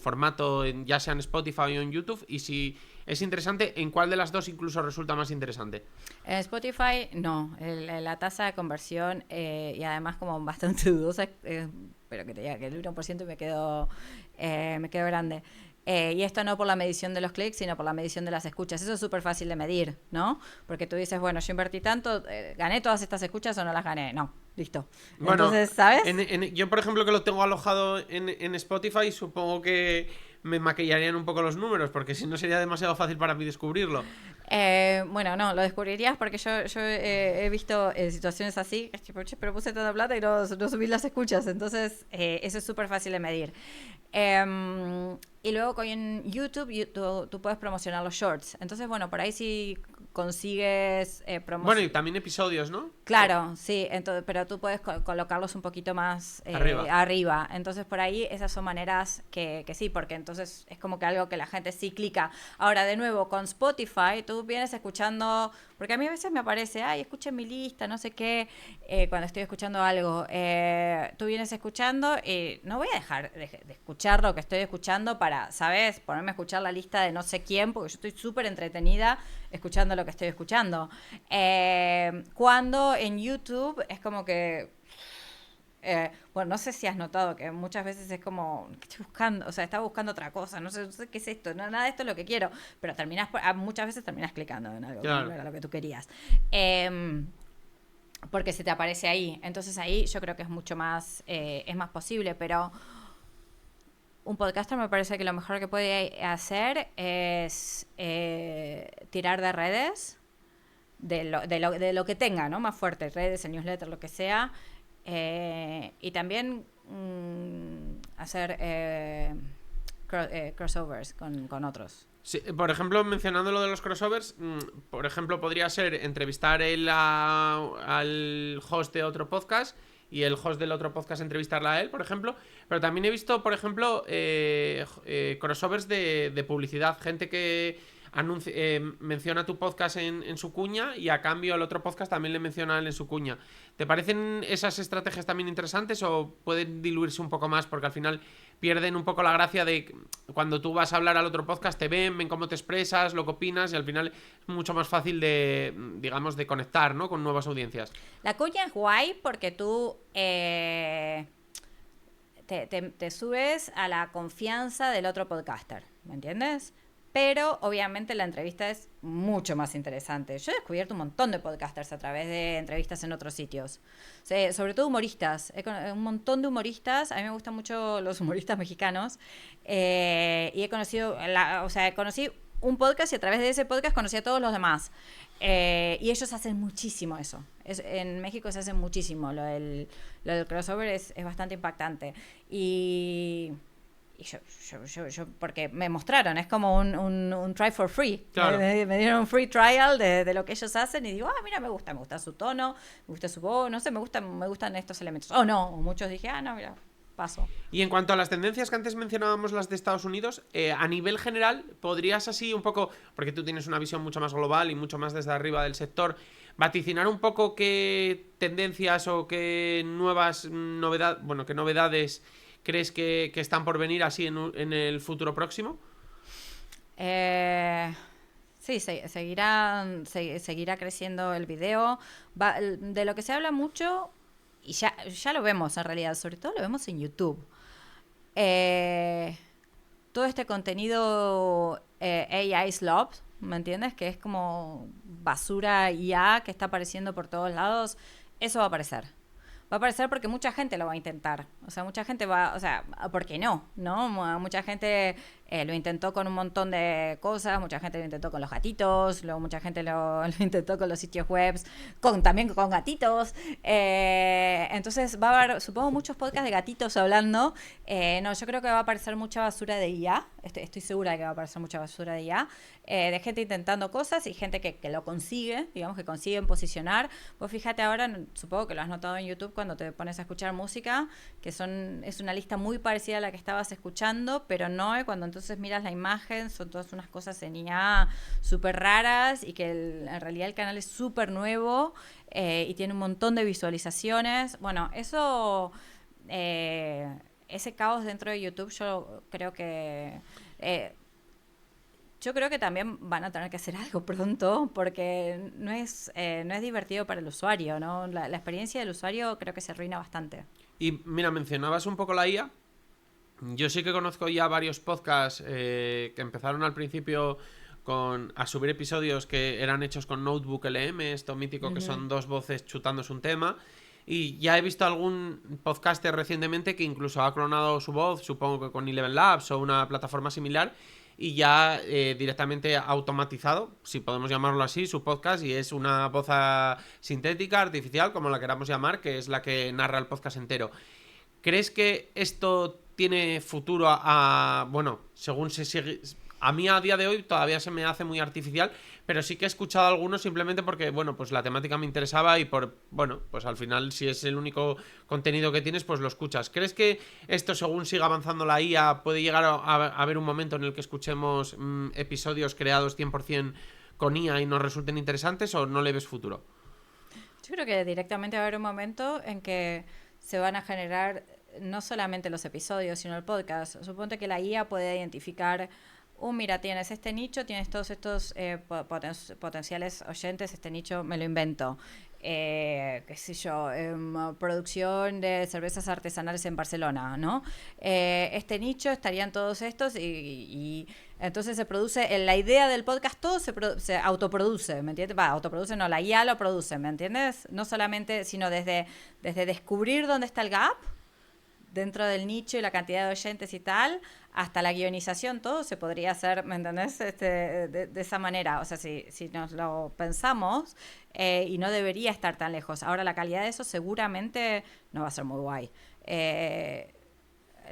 formato, ya sea en Spotify o en YouTube, y si es interesante, ¿en cuál de las dos incluso resulta más interesante? En Spotify, no. La tasa de conversión, y además como bastante dudosa, pero que te diga que el 1% me quedó grande. Y esto no por la medición de los clics, sino por la medición de las escuchas. Eso es súper fácil de medir, ¿no? Porque tú dices, bueno, yo invertí tanto, ¿gané todas estas escuchas o no las gané? No, listo. Bueno, entonces, ¿sabes? Yo, por ejemplo, que lo tengo alojado en Spotify, supongo que me maquillarían un poco los números, porque si no sería demasiado fácil para mí descubrirlo. Bueno, no, lo descubrirías porque yo he visto situaciones así, pero puse tanta plata y no subí las escuchas, entonces eso es súper fácil de medir. Y luego en YouTube tú puedes promocionar los shorts, entonces bueno, por ahí sí consigues Bueno, y también episodios, ¿no? Claro, sí, pero tú puedes colocarlos un poquito más arriba. Entonces, por ahí esas son maneras que sí, porque entonces es como que algo que la gente sí clica. Ahora, de nuevo, con Spotify, tú vienes escuchando, porque a mí a veces me aparece, escuchen mi lista, no sé qué, cuando estoy escuchando algo. Tú vienes escuchando y no voy a dejar de escuchar lo que estoy escuchando para, ¿sabes? Ponerme a escuchar la lista de no sé quién, porque yo estoy súper entretenida escuchando lo que estoy escuchando. Cuando en YouTube es como que bueno, no sé si has notado que muchas veces es como que estoy buscando, o sea, estaba buscando otra cosa, no sé qué es esto, nada de esto es lo que quiero, pero muchas veces terminas clicando en algo claro, que no era lo que tú querías, porque se te aparece ahí. Entonces ahí yo creo que es mucho más es más posible, pero un podcaster me parece que lo mejor que puede hacer es tirar de redes, de lo que tenga, ¿no? Más fuerte, redes, el newsletter, lo que sea, Y también hacer crossovers con otros. Sí, por ejemplo, mencionando lo de los crossovers, por ejemplo, podría ser entrevistar al host de otro podcast y el host del otro podcast entrevistarla a él, por ejemplo. Pero también he visto, por ejemplo, crossovers de publicidad. Gente que menciona tu podcast en su cuña y a cambio el otro podcast también le menciona a él en su cuña. ¿Te parecen esas estrategias también interesantes o pueden diluirse un poco más? Porque al final pierden un poco la gracia de cuando tú vas a hablar al otro podcast, te ven cómo te expresas, lo que opinas y al final es mucho más fácil de, digamos, de conectar, ¿no? Con nuevas audiencias. La cuña es guay porque tú te subes a la confianza del otro podcaster, ¿me entiendes? Pero obviamente la entrevista es mucho más interesante. Yo he descubierto un montón de podcasters a través de entrevistas en otros sitios. O sea, sobre todo humoristas. Un montón de humoristas. A mí me gustan mucho los humoristas mexicanos. Y he conocido, conocí un podcast y a través de ese podcast conocí a todos los demás. Y ellos hacen muchísimo eso. En México se hace muchísimo. Lo del crossover es bastante impactante. Y yo porque me mostraron, es como un try for free. Claro. Me dieron un free trial de lo que ellos hacen y digo, mira, me gusta su tono, me gusta su voz, no sé, me gustan estos elementos. No, muchos dije, no, mira, paso. Y en cuanto a las tendencias que antes mencionábamos, las de Estados Unidos, a nivel general, podrías así un poco, porque tú tienes una visión mucho más global y mucho más desde arriba del sector, vaticinar un poco qué tendencias o qué qué novedades crees que están por venir así en el futuro próximo. Sí, seguirá creciendo el video. De lo que se habla mucho, y ya lo vemos en realidad, sobre todo lo vemos en YouTube. Todo este contenido AI Slop, ¿me entiendes? Que es como basura IA que está apareciendo por todos lados. Eso va a aparecer. Va a aparecer porque mucha gente lo va a intentar. O sea, mucha gente ¿por qué no? ¿No? Mucha gente lo intentó con un montón de cosas, mucha gente lo intentó con los gatitos, luego mucha gente lo intentó con los sitios web, también con gatitos. Entonces va a haber, supongo, muchos podcasts de gatitos hablando. Yo creo que va a aparecer mucha basura de IA. Estoy segura de que va a aparecer mucha basura de IA. De gente intentando cosas y gente que lo consigue, digamos, que consiguen posicionar. Vos fíjate ahora, supongo que lo has notado en YouTube cuando te pones a escuchar música, que es una lista muy parecida a la que estabas escuchando, pero no, cuando entonces miras la imagen, son todas unas cosas en IA súper raras y que en realidad el canal es súper nuevo y tiene un montón de visualizaciones. Bueno, eso, ese caos dentro de YouTube, yo creo que también van a tener que hacer algo pronto porque no es divertido para el usuario, ¿no? La experiencia del usuario creo que se arruina bastante. Y mira, mencionabas un poco la IA. Yo sí que conozco ya varios podcasts que empezaron al principio a subir episodios que eran hechos con Notebook LM, esto mítico que son dos voces chutándose un tema. Y ya he visto algún podcaster recientemente que incluso ha clonado su voz, supongo que con Eleven Labs o una plataforma similar, y ya directamente automatizado, si podemos llamarlo así, su podcast, y es una voz sintética, artificial, como la queramos llamar, que es la que narra el podcast entero. ¿Crees que esto tiene futuro bueno, según se sigue? A mí a día de hoy todavía se me hace muy artificial, pero sí que he escuchado algunos simplemente porque, bueno, pues la temática me interesaba y pues al final si es el único contenido que tienes, pues lo escuchas. ¿Crees que esto, según siga avanzando la IA, puede llegar a haber un momento en el que escuchemos episodios creados 100% con IA y nos resulten interesantes o no le ves futuro? Yo creo que directamente va a haber un momento en que se van a generar no solamente los episodios, sino el podcast. Suponte que la IA puede identificar, mira, tienes este nicho, tienes todos estos potenciales oyentes, este nicho me lo invento. Qué sé yo, producción de cervezas artesanales en Barcelona, ¿no? Este nicho estarían todos estos y entonces se produce, la idea del podcast todo se autoproduce, ¿me entiendes? Autoproduce no, la IA lo produce, ¿me entiendes? No solamente, sino desde descubrir dónde está el gap, dentro del nicho y la cantidad de oyentes y tal, hasta la guionización, todo se podría hacer, ¿me entendés? De esa manera. O sea, si nos lo pensamos, y no debería estar tan lejos. Ahora, la calidad de eso seguramente no va a ser muy guay.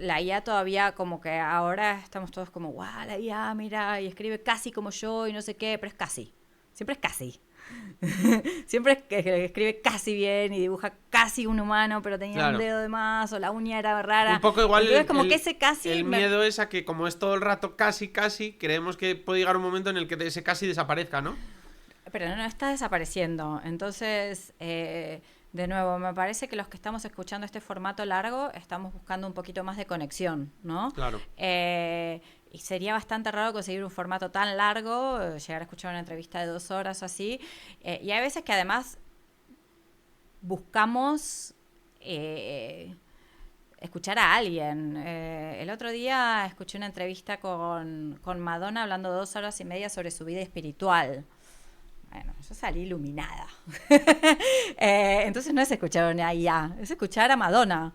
La IA todavía como que ahora estamos todos como, guau, la IA, mira, y escribe casi como yo y no sé qué, pero es casi. Siempre es casi. Siempre es que escribe casi bien y dibuja casi un humano, pero tenía un dedo de más, o la uña era rara. Un poco igual. Entonces, como que ese casi. El miedo es a que, como es todo el rato casi, creemos que puede llegar un momento en el que ese casi desaparezca, ¿no? Pero no está desapareciendo. Entonces, de nuevo, me parece que los que estamos escuchando este formato largo estamos buscando un poquito más de conexión, ¿no? Claro. Y sería bastante raro conseguir un formato tan largo, llegar a escuchar una entrevista de 2 horas o así. Y hay veces que además buscamos escuchar a alguien. El otro día escuché una entrevista con Madonna hablando 2 horas y media sobre su vida espiritual. Bueno, yo salí iluminada. Entonces no es escuchar una IA, es escuchar a Madonna.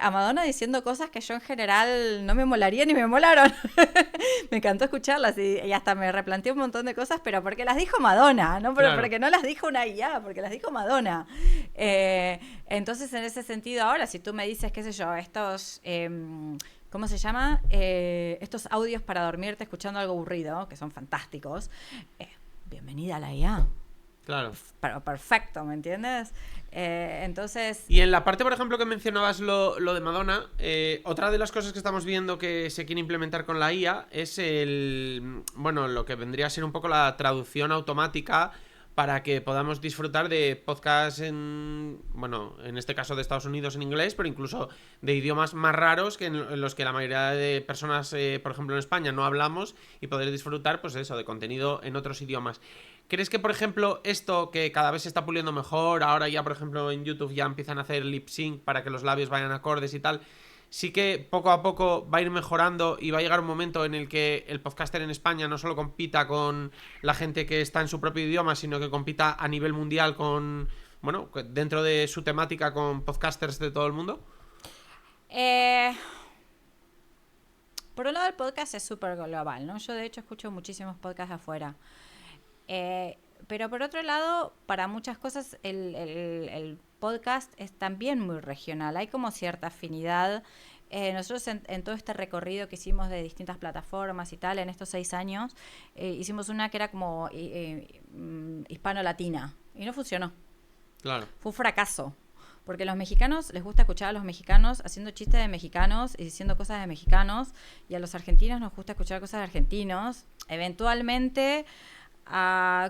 A Madonna diciendo cosas que yo en general no me molarían ni me molaron. Me encantó escucharlas y hasta me replanteé un montón de cosas, pero porque las dijo Madonna, no Claro. porque no las dijo una IA, porque las dijo Madonna. Entonces, en ese sentido, ahora, si tú me dices, qué sé yo, estos... ¿cómo se llama? Estos audios para dormirte escuchando algo aburrido, que son fantásticos. Bienvenida a la IA. Claro. Pero perfecto, ¿me entiendes? Entonces... Y en la parte, por ejemplo, que mencionabas lo de Madonna, otra de las cosas que estamos viendo que se quiere implementar con la IA es lo que vendría a ser un poco la traducción automática para que podamos disfrutar de podcasts en este caso de Estados Unidos en inglés, pero incluso de idiomas más raros que en los que la mayoría de personas, por ejemplo en España, no hablamos, y poder disfrutar, pues eso, de contenido en otros idiomas. ¿Crees que, por ejemplo, esto que cada vez se está puliendo mejor, ahora ya, por ejemplo, en YouTube ya empiezan a hacer lip sync para que los labios vayan acordes y tal, sí que poco a poco va a ir mejorando y va a llegar un momento en el que el podcaster en España no solo compita con la gente que está en su propio idioma, sino que compita a nivel mundial con, dentro de su temática, con podcasters de todo el mundo? Por un lado, el podcast es súper global, ¿no? Yo, de hecho, escucho muchísimos podcasts afuera. Pero por otro lado, para muchas cosas el podcast es también muy regional. Hay como cierta afinidad. Nosotros en todo este recorrido que hicimos de distintas plataformas y tal, en estos 6 años, hicimos una que era como hispano-latina y no funcionó. Claro. Fue un fracaso. Porque a los mexicanos les gusta escuchar a los mexicanos haciendo chistes de mexicanos y diciendo cosas de mexicanos, y a los argentinos nos gusta escuchar cosas de argentinos. Eventualmente...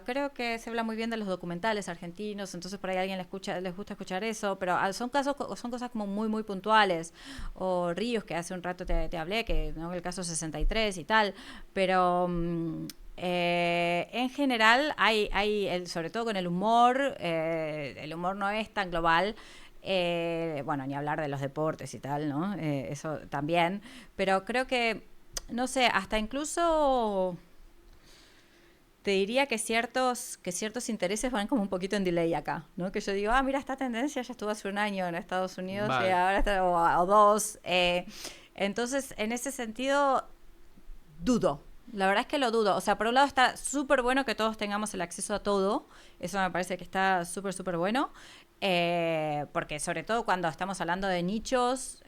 creo que se habla muy bien de los documentales argentinos, entonces por ahí a alguien les gusta escuchar eso, pero son cosas como muy muy puntuales. O Ríos, que hace un rato te hablé, que no, el caso 63 y tal, pero en general hay sobre todo con el humor no es tan global. Ni hablar de los deportes y tal, ¿no? Eso también, pero creo que, no sé, hasta incluso... Te diría que ciertos intereses van como un poquito en delay acá, ¿no? Que yo digo, mira, esta tendencia ya estuvo hace un año en Estados Unidos, vale, y ahora está, o 2. Entonces, en ese sentido, dudo. La verdad es que lo dudo. O sea, por un lado está súper bueno que todos tengamos el acceso a todo. Eso me parece que está súper, súper bueno. Porque sobre todo cuando estamos hablando de nichos...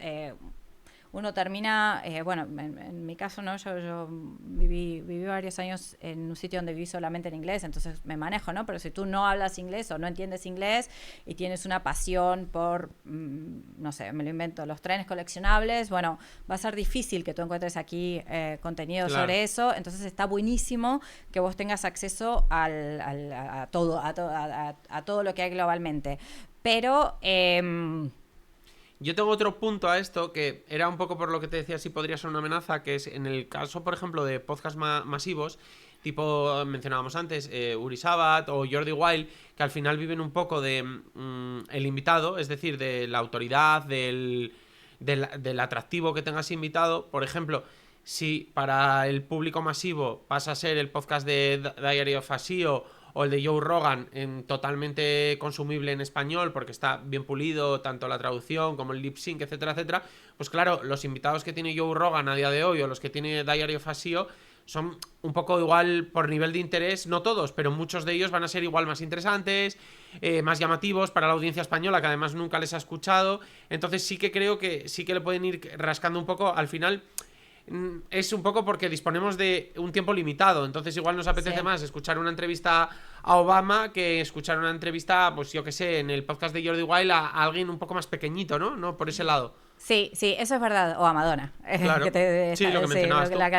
uno termina, en mi caso, ¿no? Yo viví varios años en un sitio donde viví solamente en inglés, entonces me manejo, ¿no? Pero si tú no hablas inglés o no entiendes inglés y tienes una pasión por, no sé, me lo invento, los trenes coleccionables, va a ser difícil que tú encuentres aquí contenido sobre eso. Entonces está buenísimo que vos tengas acceso a todo lo que hay globalmente. Pero... yo tengo otro punto a esto que era un poco por lo que te decía si podría ser una amenaza, que es en el caso, por ejemplo, de podcasts masivos, tipo, mencionábamos antes, Uri Sabat o Jordi Wild, que al final viven un poco de el invitado, es decir, de la autoridad, del atractivo que tengas invitado. Por ejemplo, si para el público masivo pasa a ser el podcast de Diary of a CEO o el de Joe Rogan, totalmente consumible en español porque está bien pulido, tanto la traducción como el lip sync, etcétera, etcétera, pues claro, los invitados que tiene Joe Rogan a día de hoy o los que tiene Diary of a CEO son un poco igual por nivel de interés, no todos, pero muchos de ellos van a ser igual más interesantes, más llamativos para la audiencia española, que además nunca les ha escuchado. Entonces sí que creo que sí que le pueden ir rascando un poco. Al final es un poco porque disponemos de un tiempo limitado, entonces igual nos apetece más escuchar una entrevista a Obama que escuchar una entrevista, pues yo que sé, en el podcast de Jordi Wild a alguien un poco más pequeñito, ¿no? No por ese lado. Sí, sí, eso es verdad. O a Madonna. Claro. Sí, lo que mencionabas tú. La que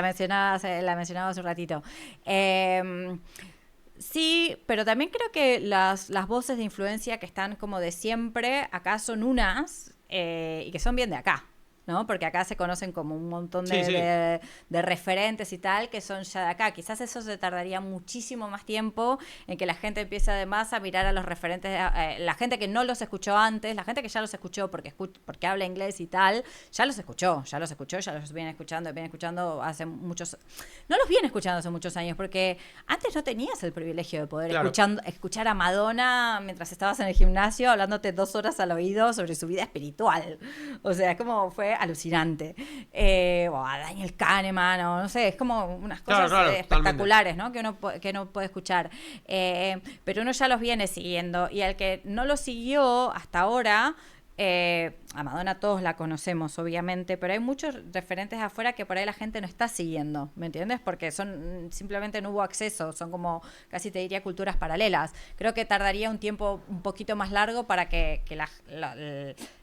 la mencionaba hace un ratito. Sí, pero también creo que las voces de influencia que están como de siempre acá son unas y que son bien de acá, ¿no? Porque acá se conocen como un montón de referentes y tal que son ya de acá. Quizás eso se tardaría muchísimo más tiempo en que la gente empiece además a mirar a los referentes, la gente que no los escuchó antes, la gente que ya los escuchó porque habla inglés y tal, ya los escuchó, ya los viene escuchando hace muchos... No los viene escuchando hace muchos años porque antes no tenías el privilegio de poder escuchar a Madonna mientras estabas en el gimnasio hablándote 2 horas al oído sobre su vida espiritual. O sea, es como fue alucinante. O a Daniel Kahneman, o no sé, es como unas cosas espectaculares, ¿no? Que uno puede escuchar. Pero uno ya los viene siguiendo. Y al que no lo siguió hasta ahora, a Madonna todos la conocemos, obviamente, pero hay muchos referentes afuera que por ahí la gente no está siguiendo, ¿me entiendes? Porque simplemente no hubo acceso, son como, casi te diría, culturas paralelas. Creo que tardaría un tiempo un poquito más largo para que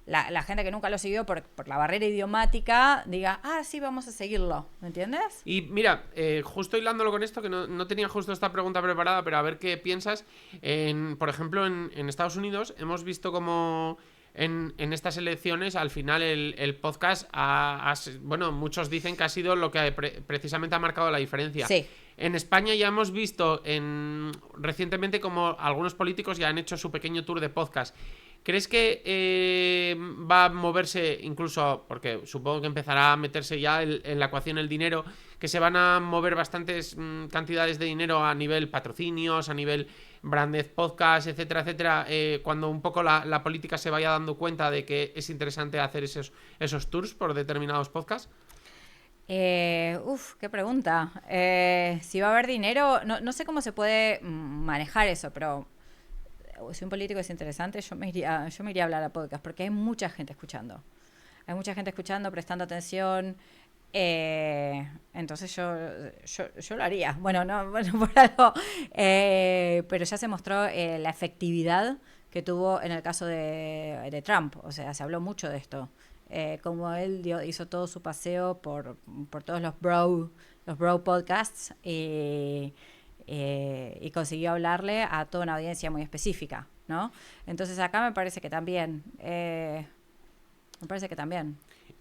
la gente que nunca lo siguió por la barrera idiomática diga, sí, vamos a seguirlo, ¿me entiendes? Y mira, justo hilándolo con esto, que no tenía justo esta pregunta preparada, pero a ver qué piensas. Por ejemplo, en Estados Unidos hemos visto como en estas elecciones al final el podcast bueno, muchos dicen que ha sido lo que precisamente ha marcado la diferencia. Sí. En España ya hemos visto recientemente como algunos políticos ya han hecho su pequeño tour de podcast. ¿Crees que va a moverse incluso, porque supongo que empezará a meterse ya en la ecuación el dinero, que se van a mover bastantes cantidades de dinero a nivel patrocinios, a nivel branded podcast, etcétera, etcétera, cuando un poco la política se vaya dando cuenta de que es interesante hacer esos tours por determinados podcasts? Qué pregunta. Si va a haber dinero, no sé cómo se puede manejar eso, pero si un político es interesante, yo me iría a hablar a podcast, porque hay mucha gente escuchando. Hay mucha gente escuchando, prestando atención. Entonces yo lo haría. Bueno, por algo. Pero ya se mostró la efectividad que tuvo en el caso de Trump. O sea, se habló mucho de esto. Como él hizo todo su paseo por todos los bro podcasts y consiguió hablarle a toda una audiencia muy específica, ¿no? Entonces acá me parece que también.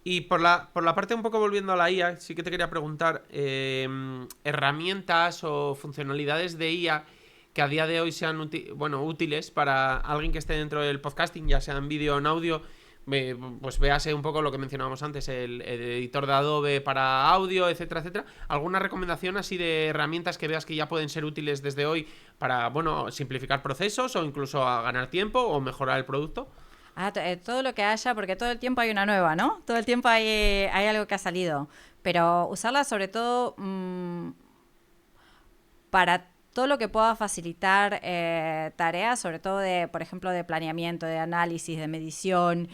Y por la parte un poco volviendo a la IA, sí que te quería preguntar, herramientas o funcionalidades de IA que a día de hoy sean útiles para alguien que esté dentro del podcasting, ya sea en vídeo o en audio, pues véase un poco lo que mencionábamos antes, el editor de Adobe para audio, etcétera, etcétera. ¿Alguna recomendación así de herramientas que veas que ya pueden ser útiles desde hoy para, simplificar procesos o incluso a ganar tiempo o mejorar el producto? Todo lo que haya, porque todo el tiempo hay una nueva, ¿no? Todo el tiempo hay algo que ha salido. Pero usarla sobre todo para todo lo que pueda facilitar tareas, sobre todo por ejemplo, de planeamiento, de análisis, de medición.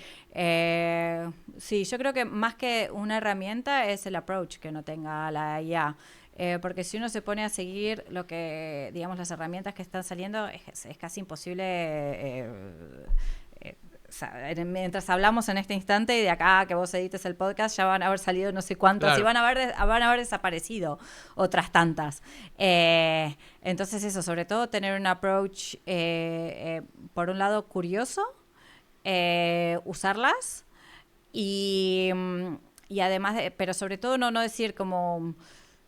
Sí, yo creo que más que una herramienta es el approach que no tenga la IA. Porque si uno se pone a seguir lo que, digamos, las herramientas que están saliendo, es casi imposible. Mientras hablamos en este instante y de acá que vos edites el podcast ya van a haber salido no sé cuántas, claro, y van a haber desaparecido otras tantas. Entonces eso, sobre todo tener un approach por un lado curioso, usarlas y además pero sobre todo no decir como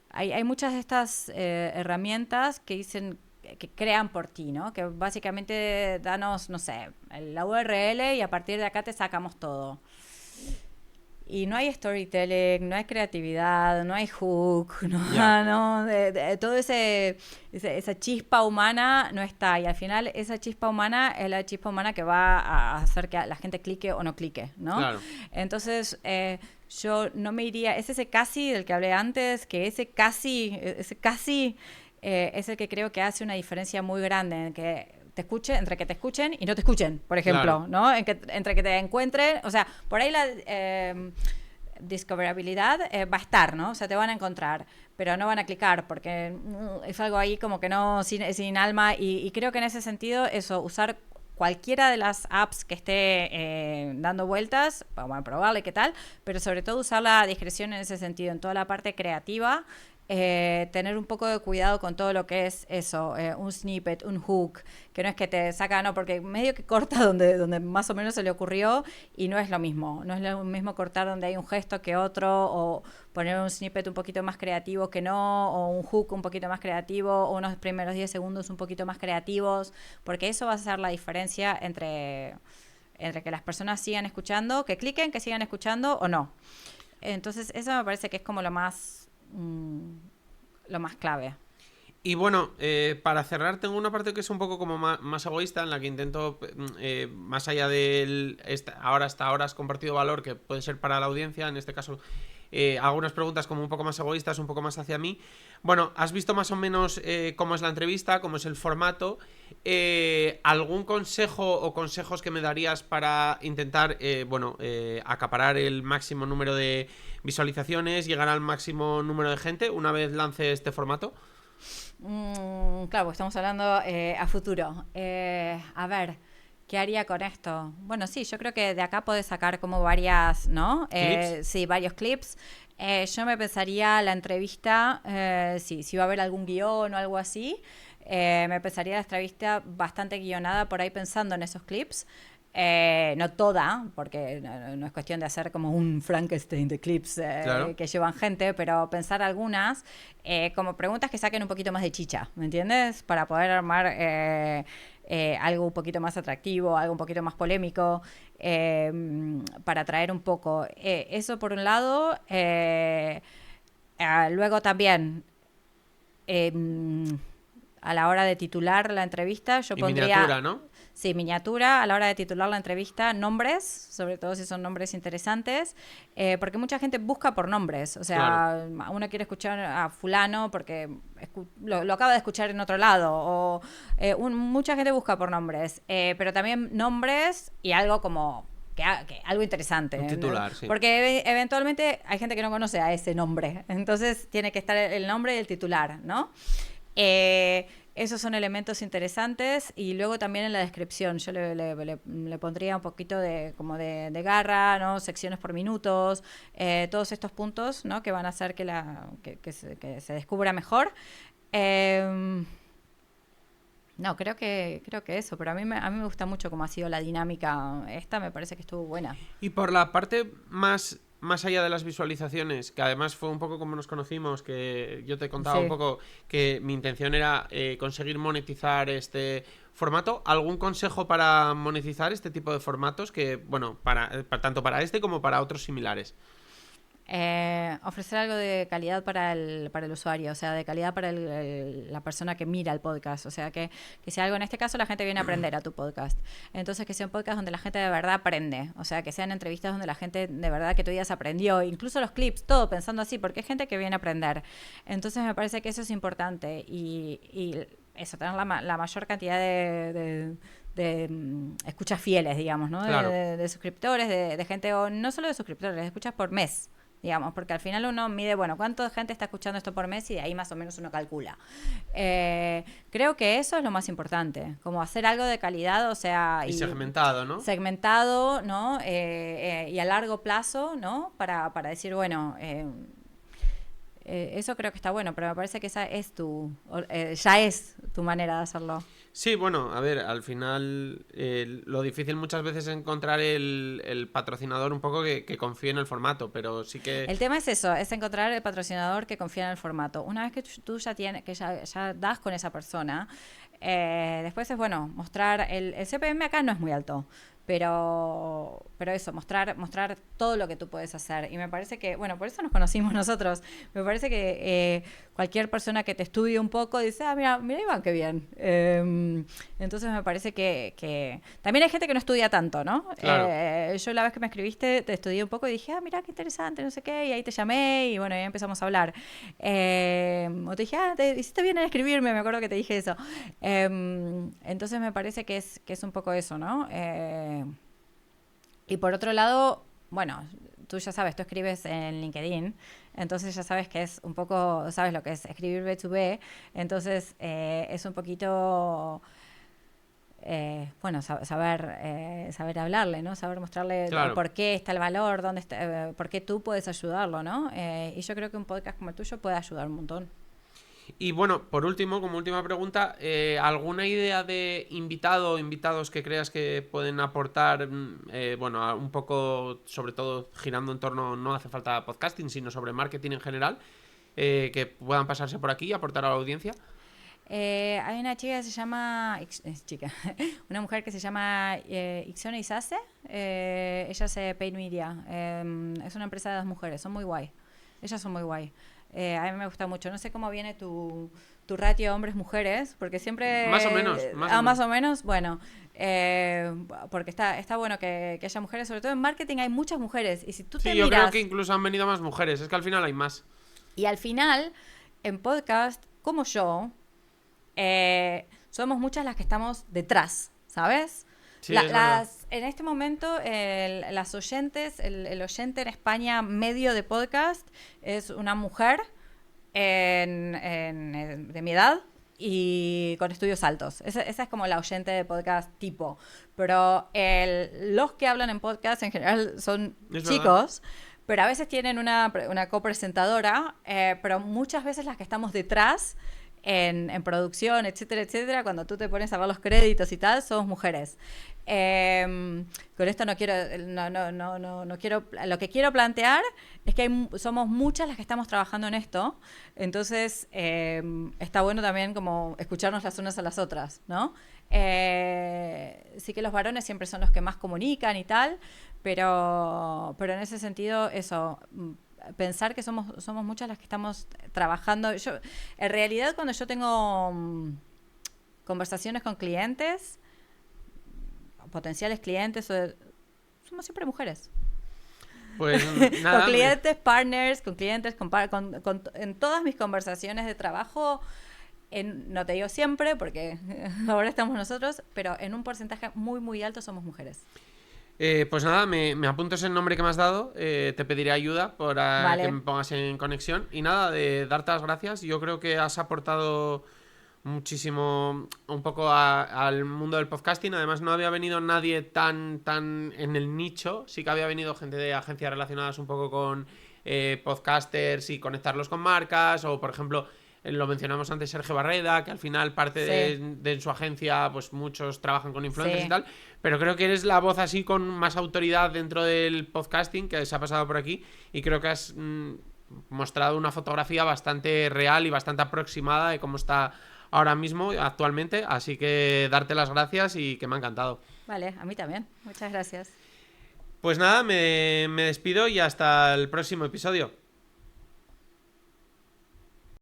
hay muchas de estas herramientas que dicen que crean por ti, ¿no? Que básicamente danos, no sé, la URL y a partir de acá te sacamos todo. y no hay storytelling, no hay creatividad, no hay hook, todo esa chispa humana no está. Y al final esa chispa humana es la chispa humana que va a hacer que la gente clique o no clique, ¿no? Claro. Entonces, yo no me iría... Es ese casi del que hablé antes, que ese casi es el que creo que hace una diferencia muy grande en que entre que te escuchen y no te escuchen, por ejemplo, Claro. ¿no? Entre que te encuentren, o sea, por ahí la discoverabilidad va a estar, ¿no? O sea, te van a encontrar, pero no van a clicar porque es algo ahí como que no, sin alma, y creo que en ese sentido eso, usar cualquiera de las apps que esté dando vueltas, vamos a probarle qué tal, pero sobre todo usar la discreción en ese sentido, en toda la parte creativa, tener un poco de cuidado con todo lo que es eso, un snippet, un hook, que no es que te saca, no, porque medio que corta donde más o menos se le ocurrió y no es lo mismo cortar donde hay un gesto que otro, o poner un snippet un poquito más creativo que no, o un hook un poquito más creativo, o unos primeros 10 segundos un poquito más creativos, porque eso va a ser la diferencia entre que las personas sigan escuchando, que cliquen, que sigan escuchando o no. Entonces eso me parece que es como lo más clave. Y bueno, para cerrar, tengo una parte que es un poco como más egoísta, en la que intento, más allá del hasta ahora has compartido valor que puede ser para la audiencia, en este caso hago unas preguntas como un poco más egoístas, un poco más hacia mí. Bueno, has visto más o menos cómo es la entrevista, cómo es el formato. ¿Algún consejo o consejos que me darías para intentar, acaparar el máximo número de visualizaciones, llegar al máximo número de gente una vez lance este formato? Claro, estamos hablando a futuro. A ver, ¿qué haría con esto? Bueno, sí, yo creo que de acá podés sacar como varias, ¿no? ¿Clips? Sí, varios clips. Yo me pensaría la entrevista, si va a haber algún guión o algo así, me pensaría la entrevista bastante guionada por ahí pensando en esos clips. No toda, porque no es cuestión de hacer como un Frankenstein de clips Claro. que llevan gente, pero pensar algunas como preguntas que saquen un poquito más de chicha, ¿me entiendes? Para poder armar algo un poquito más atractivo, algo un poquito más polémico, para atraer un poco. Eso por un lado. Luego también, eh, a la hora de titular la entrevista, yo Y pondría... miniatura, ¿no? Sí, miniatura, a la hora de titular la entrevista, nombres, sobre todo si son nombres interesantes, porque mucha gente busca por nombres, o sea, Claro. uno quiere escuchar a fulano porque lo acaba de escuchar en otro lado, o mucha gente busca por nombres, pero también nombres y algo como... Que algo interesante, Un titular, ¿no? sí. Porque eventualmente hay gente que no conoce a ese nombre, entonces tiene que estar el nombre y el titular, ¿no? Esos son elementos interesantes, y luego también en la descripción yo le pondría un poquito como de garra, ¿no? Secciones por minutos, todos estos puntos, ¿no? Que van a hacer que se descubra mejor. No, creo que eso, pero a mí me gusta mucho cómo ha sido la dinámica. Esta me parece que estuvo buena. Y por la parte más allá de las visualizaciones, que además fue un poco como nos conocimos, que yo te contaba Sí. un poco que mi intención era conseguir monetizar este formato. ¿Algún consejo para monetizar este tipo de formatos? Que, bueno, tanto para este como para otros similares. Ofrecer algo de calidad para el usuario, o sea, de calidad para la persona que mira el podcast, o sea, que sea algo, en este caso la gente viene a aprender a tu podcast, entonces que sea un podcast donde la gente de verdad aprende, o sea, que sean entrevistas donde la gente de verdad que tú digas aprendió, incluso los clips, todo pensando así, porque hay gente que viene a aprender, entonces me parece que eso es importante, y eso, tener la mayor cantidad de escuchas fieles, digamos, ¿no? Claro. De suscriptores, de gente, o no solo de suscriptores, de escuchas por mes, digamos, porque al final uno mide, bueno, cuánta gente está escuchando esto por mes y de ahí más o menos uno calcula. Creo que eso es lo más importante, como hacer algo de calidad, o sea... Y segmentado, ¿no? Segmentado, ¿no? Y a largo plazo, ¿no? Para decir, bueno... eso creo que está bueno, pero me parece que esa es ya es tu manera de hacerlo. Sí, bueno, a ver, al final lo difícil muchas veces es encontrar el patrocinador un poco que confíe en el formato, pero sí que... El tema es eso, es encontrar el patrocinador que confía en el formato. Una vez que tú ya das con esa persona, después es bueno mostrar el CPM acá no es muy alto, pero eso, mostrar todo lo que tú puedes hacer. Y me parece que, bueno, por eso nos conocimos nosotros. Me parece que cualquier persona que te estudie un poco dice, mira Iván, qué bien. Entonces me parece que también hay gente que no estudia tanto, ¿no? Claro. Yo la vez que me escribiste te estudié un poco y dije, mira, qué interesante, no sé qué, y ahí te llamé y bueno, ya empezamos a hablar. O te dije, te hiciste bien en escribirme, me acuerdo que te dije eso. Entonces me parece que es un poco eso, ¿no? Y por otro lado, bueno, tú ya sabes, tú escribes en LinkedIn, entonces ya sabes que es un poco, sabes lo que es escribir B2B, entonces es un poquito, bueno, saber hablarle, ¿no? Saber mostrarle Claro. por qué está el valor, dónde está, por qué tú puedes ayudarlo, ¿no? Y yo creo que un podcast como el tuyo puede ayudar un montón. Y bueno, por último, como última pregunta, ¿alguna idea de invitado o invitados que creas que pueden aportar, bueno, un poco, sobre todo girando en torno, no hace falta podcasting, sino sobre marketing en general, que puedan pasarse por aquí y aportar a la audiencia? Hay una chica que se llama, una mujer que se llama Ixione Isase, ella hace Paid Media, es una empresa de 2 mujeres, son muy guay, ellas son muy guay. A mí me gusta mucho. No sé cómo viene tu ratio hombres-mujeres, porque siempre... Más o menos, más o más menos. o menos, bueno. Porque está bueno que haya mujeres. Sobre todo en marketing hay muchas mujeres. Y si tú te Sí, yo creo miras... que incluso han venido más mujeres, es que al final hay más. Y al final, en podcast, como yo, somos muchas las que estamos detrás, ¿sabes? Sí, es verdad. En este momento, las oyentes, el oyente en España medio de podcast es una mujer de mi edad y con estudios altos. Esa es como la oyente de podcast tipo. Pero los que hablan en podcast en general son Es verdad. chicos, pero a veces tienen una copresentadora, pero muchas veces las que estamos detrás en producción, etcétera, etcétera, cuando tú te pones a ver los créditos y tal, somos mujeres. Con esto no quiero, no quiero, lo que quiero plantear es que somos muchas las que estamos trabajando en esto, entonces está bueno también como escucharnos las unas a las otras, ¿no? Sí que los varones siempre son los que más comunican y tal, pero en ese sentido, eso, pensar que somos muchas las que estamos trabajando. En realidad, cuando yo tengo conversaciones con clientes, potenciales clientes, somos siempre mujeres. Pues Con nada, clientes, partners, con clientes, en todas mis conversaciones de trabajo, no te digo siempre, porque ahora estamos nosotros, pero en un porcentaje muy, muy alto somos mujeres. pues nada, me apunto ese nombre que me has dado, te pediré ayuda para que Vale. me pongas en conexión. Y nada, de darte las gracias. Yo creo que has aportado muchísimo un poco al mundo del podcasting. Además, no había venido nadie tan en el nicho. Sí que había venido gente de agencias relacionadas un poco con podcasters y conectarlos con marcas. O, por ejemplo, lo mencionamos antes, Sergio Barreda, que al final parte Sí, de su agencia, pues muchos trabajan con influencers y sí. tal. Pero creo que eres la voz así con más autoridad dentro del podcasting que se ha pasado por aquí. Y creo que has mostrado una fotografía bastante real y bastante aproximada de cómo está ahora mismo, actualmente. Así que darte las gracias y que me ha encantado. Vale, a mí también. Muchas gracias. Pues nada, me despido y hasta el próximo episodio.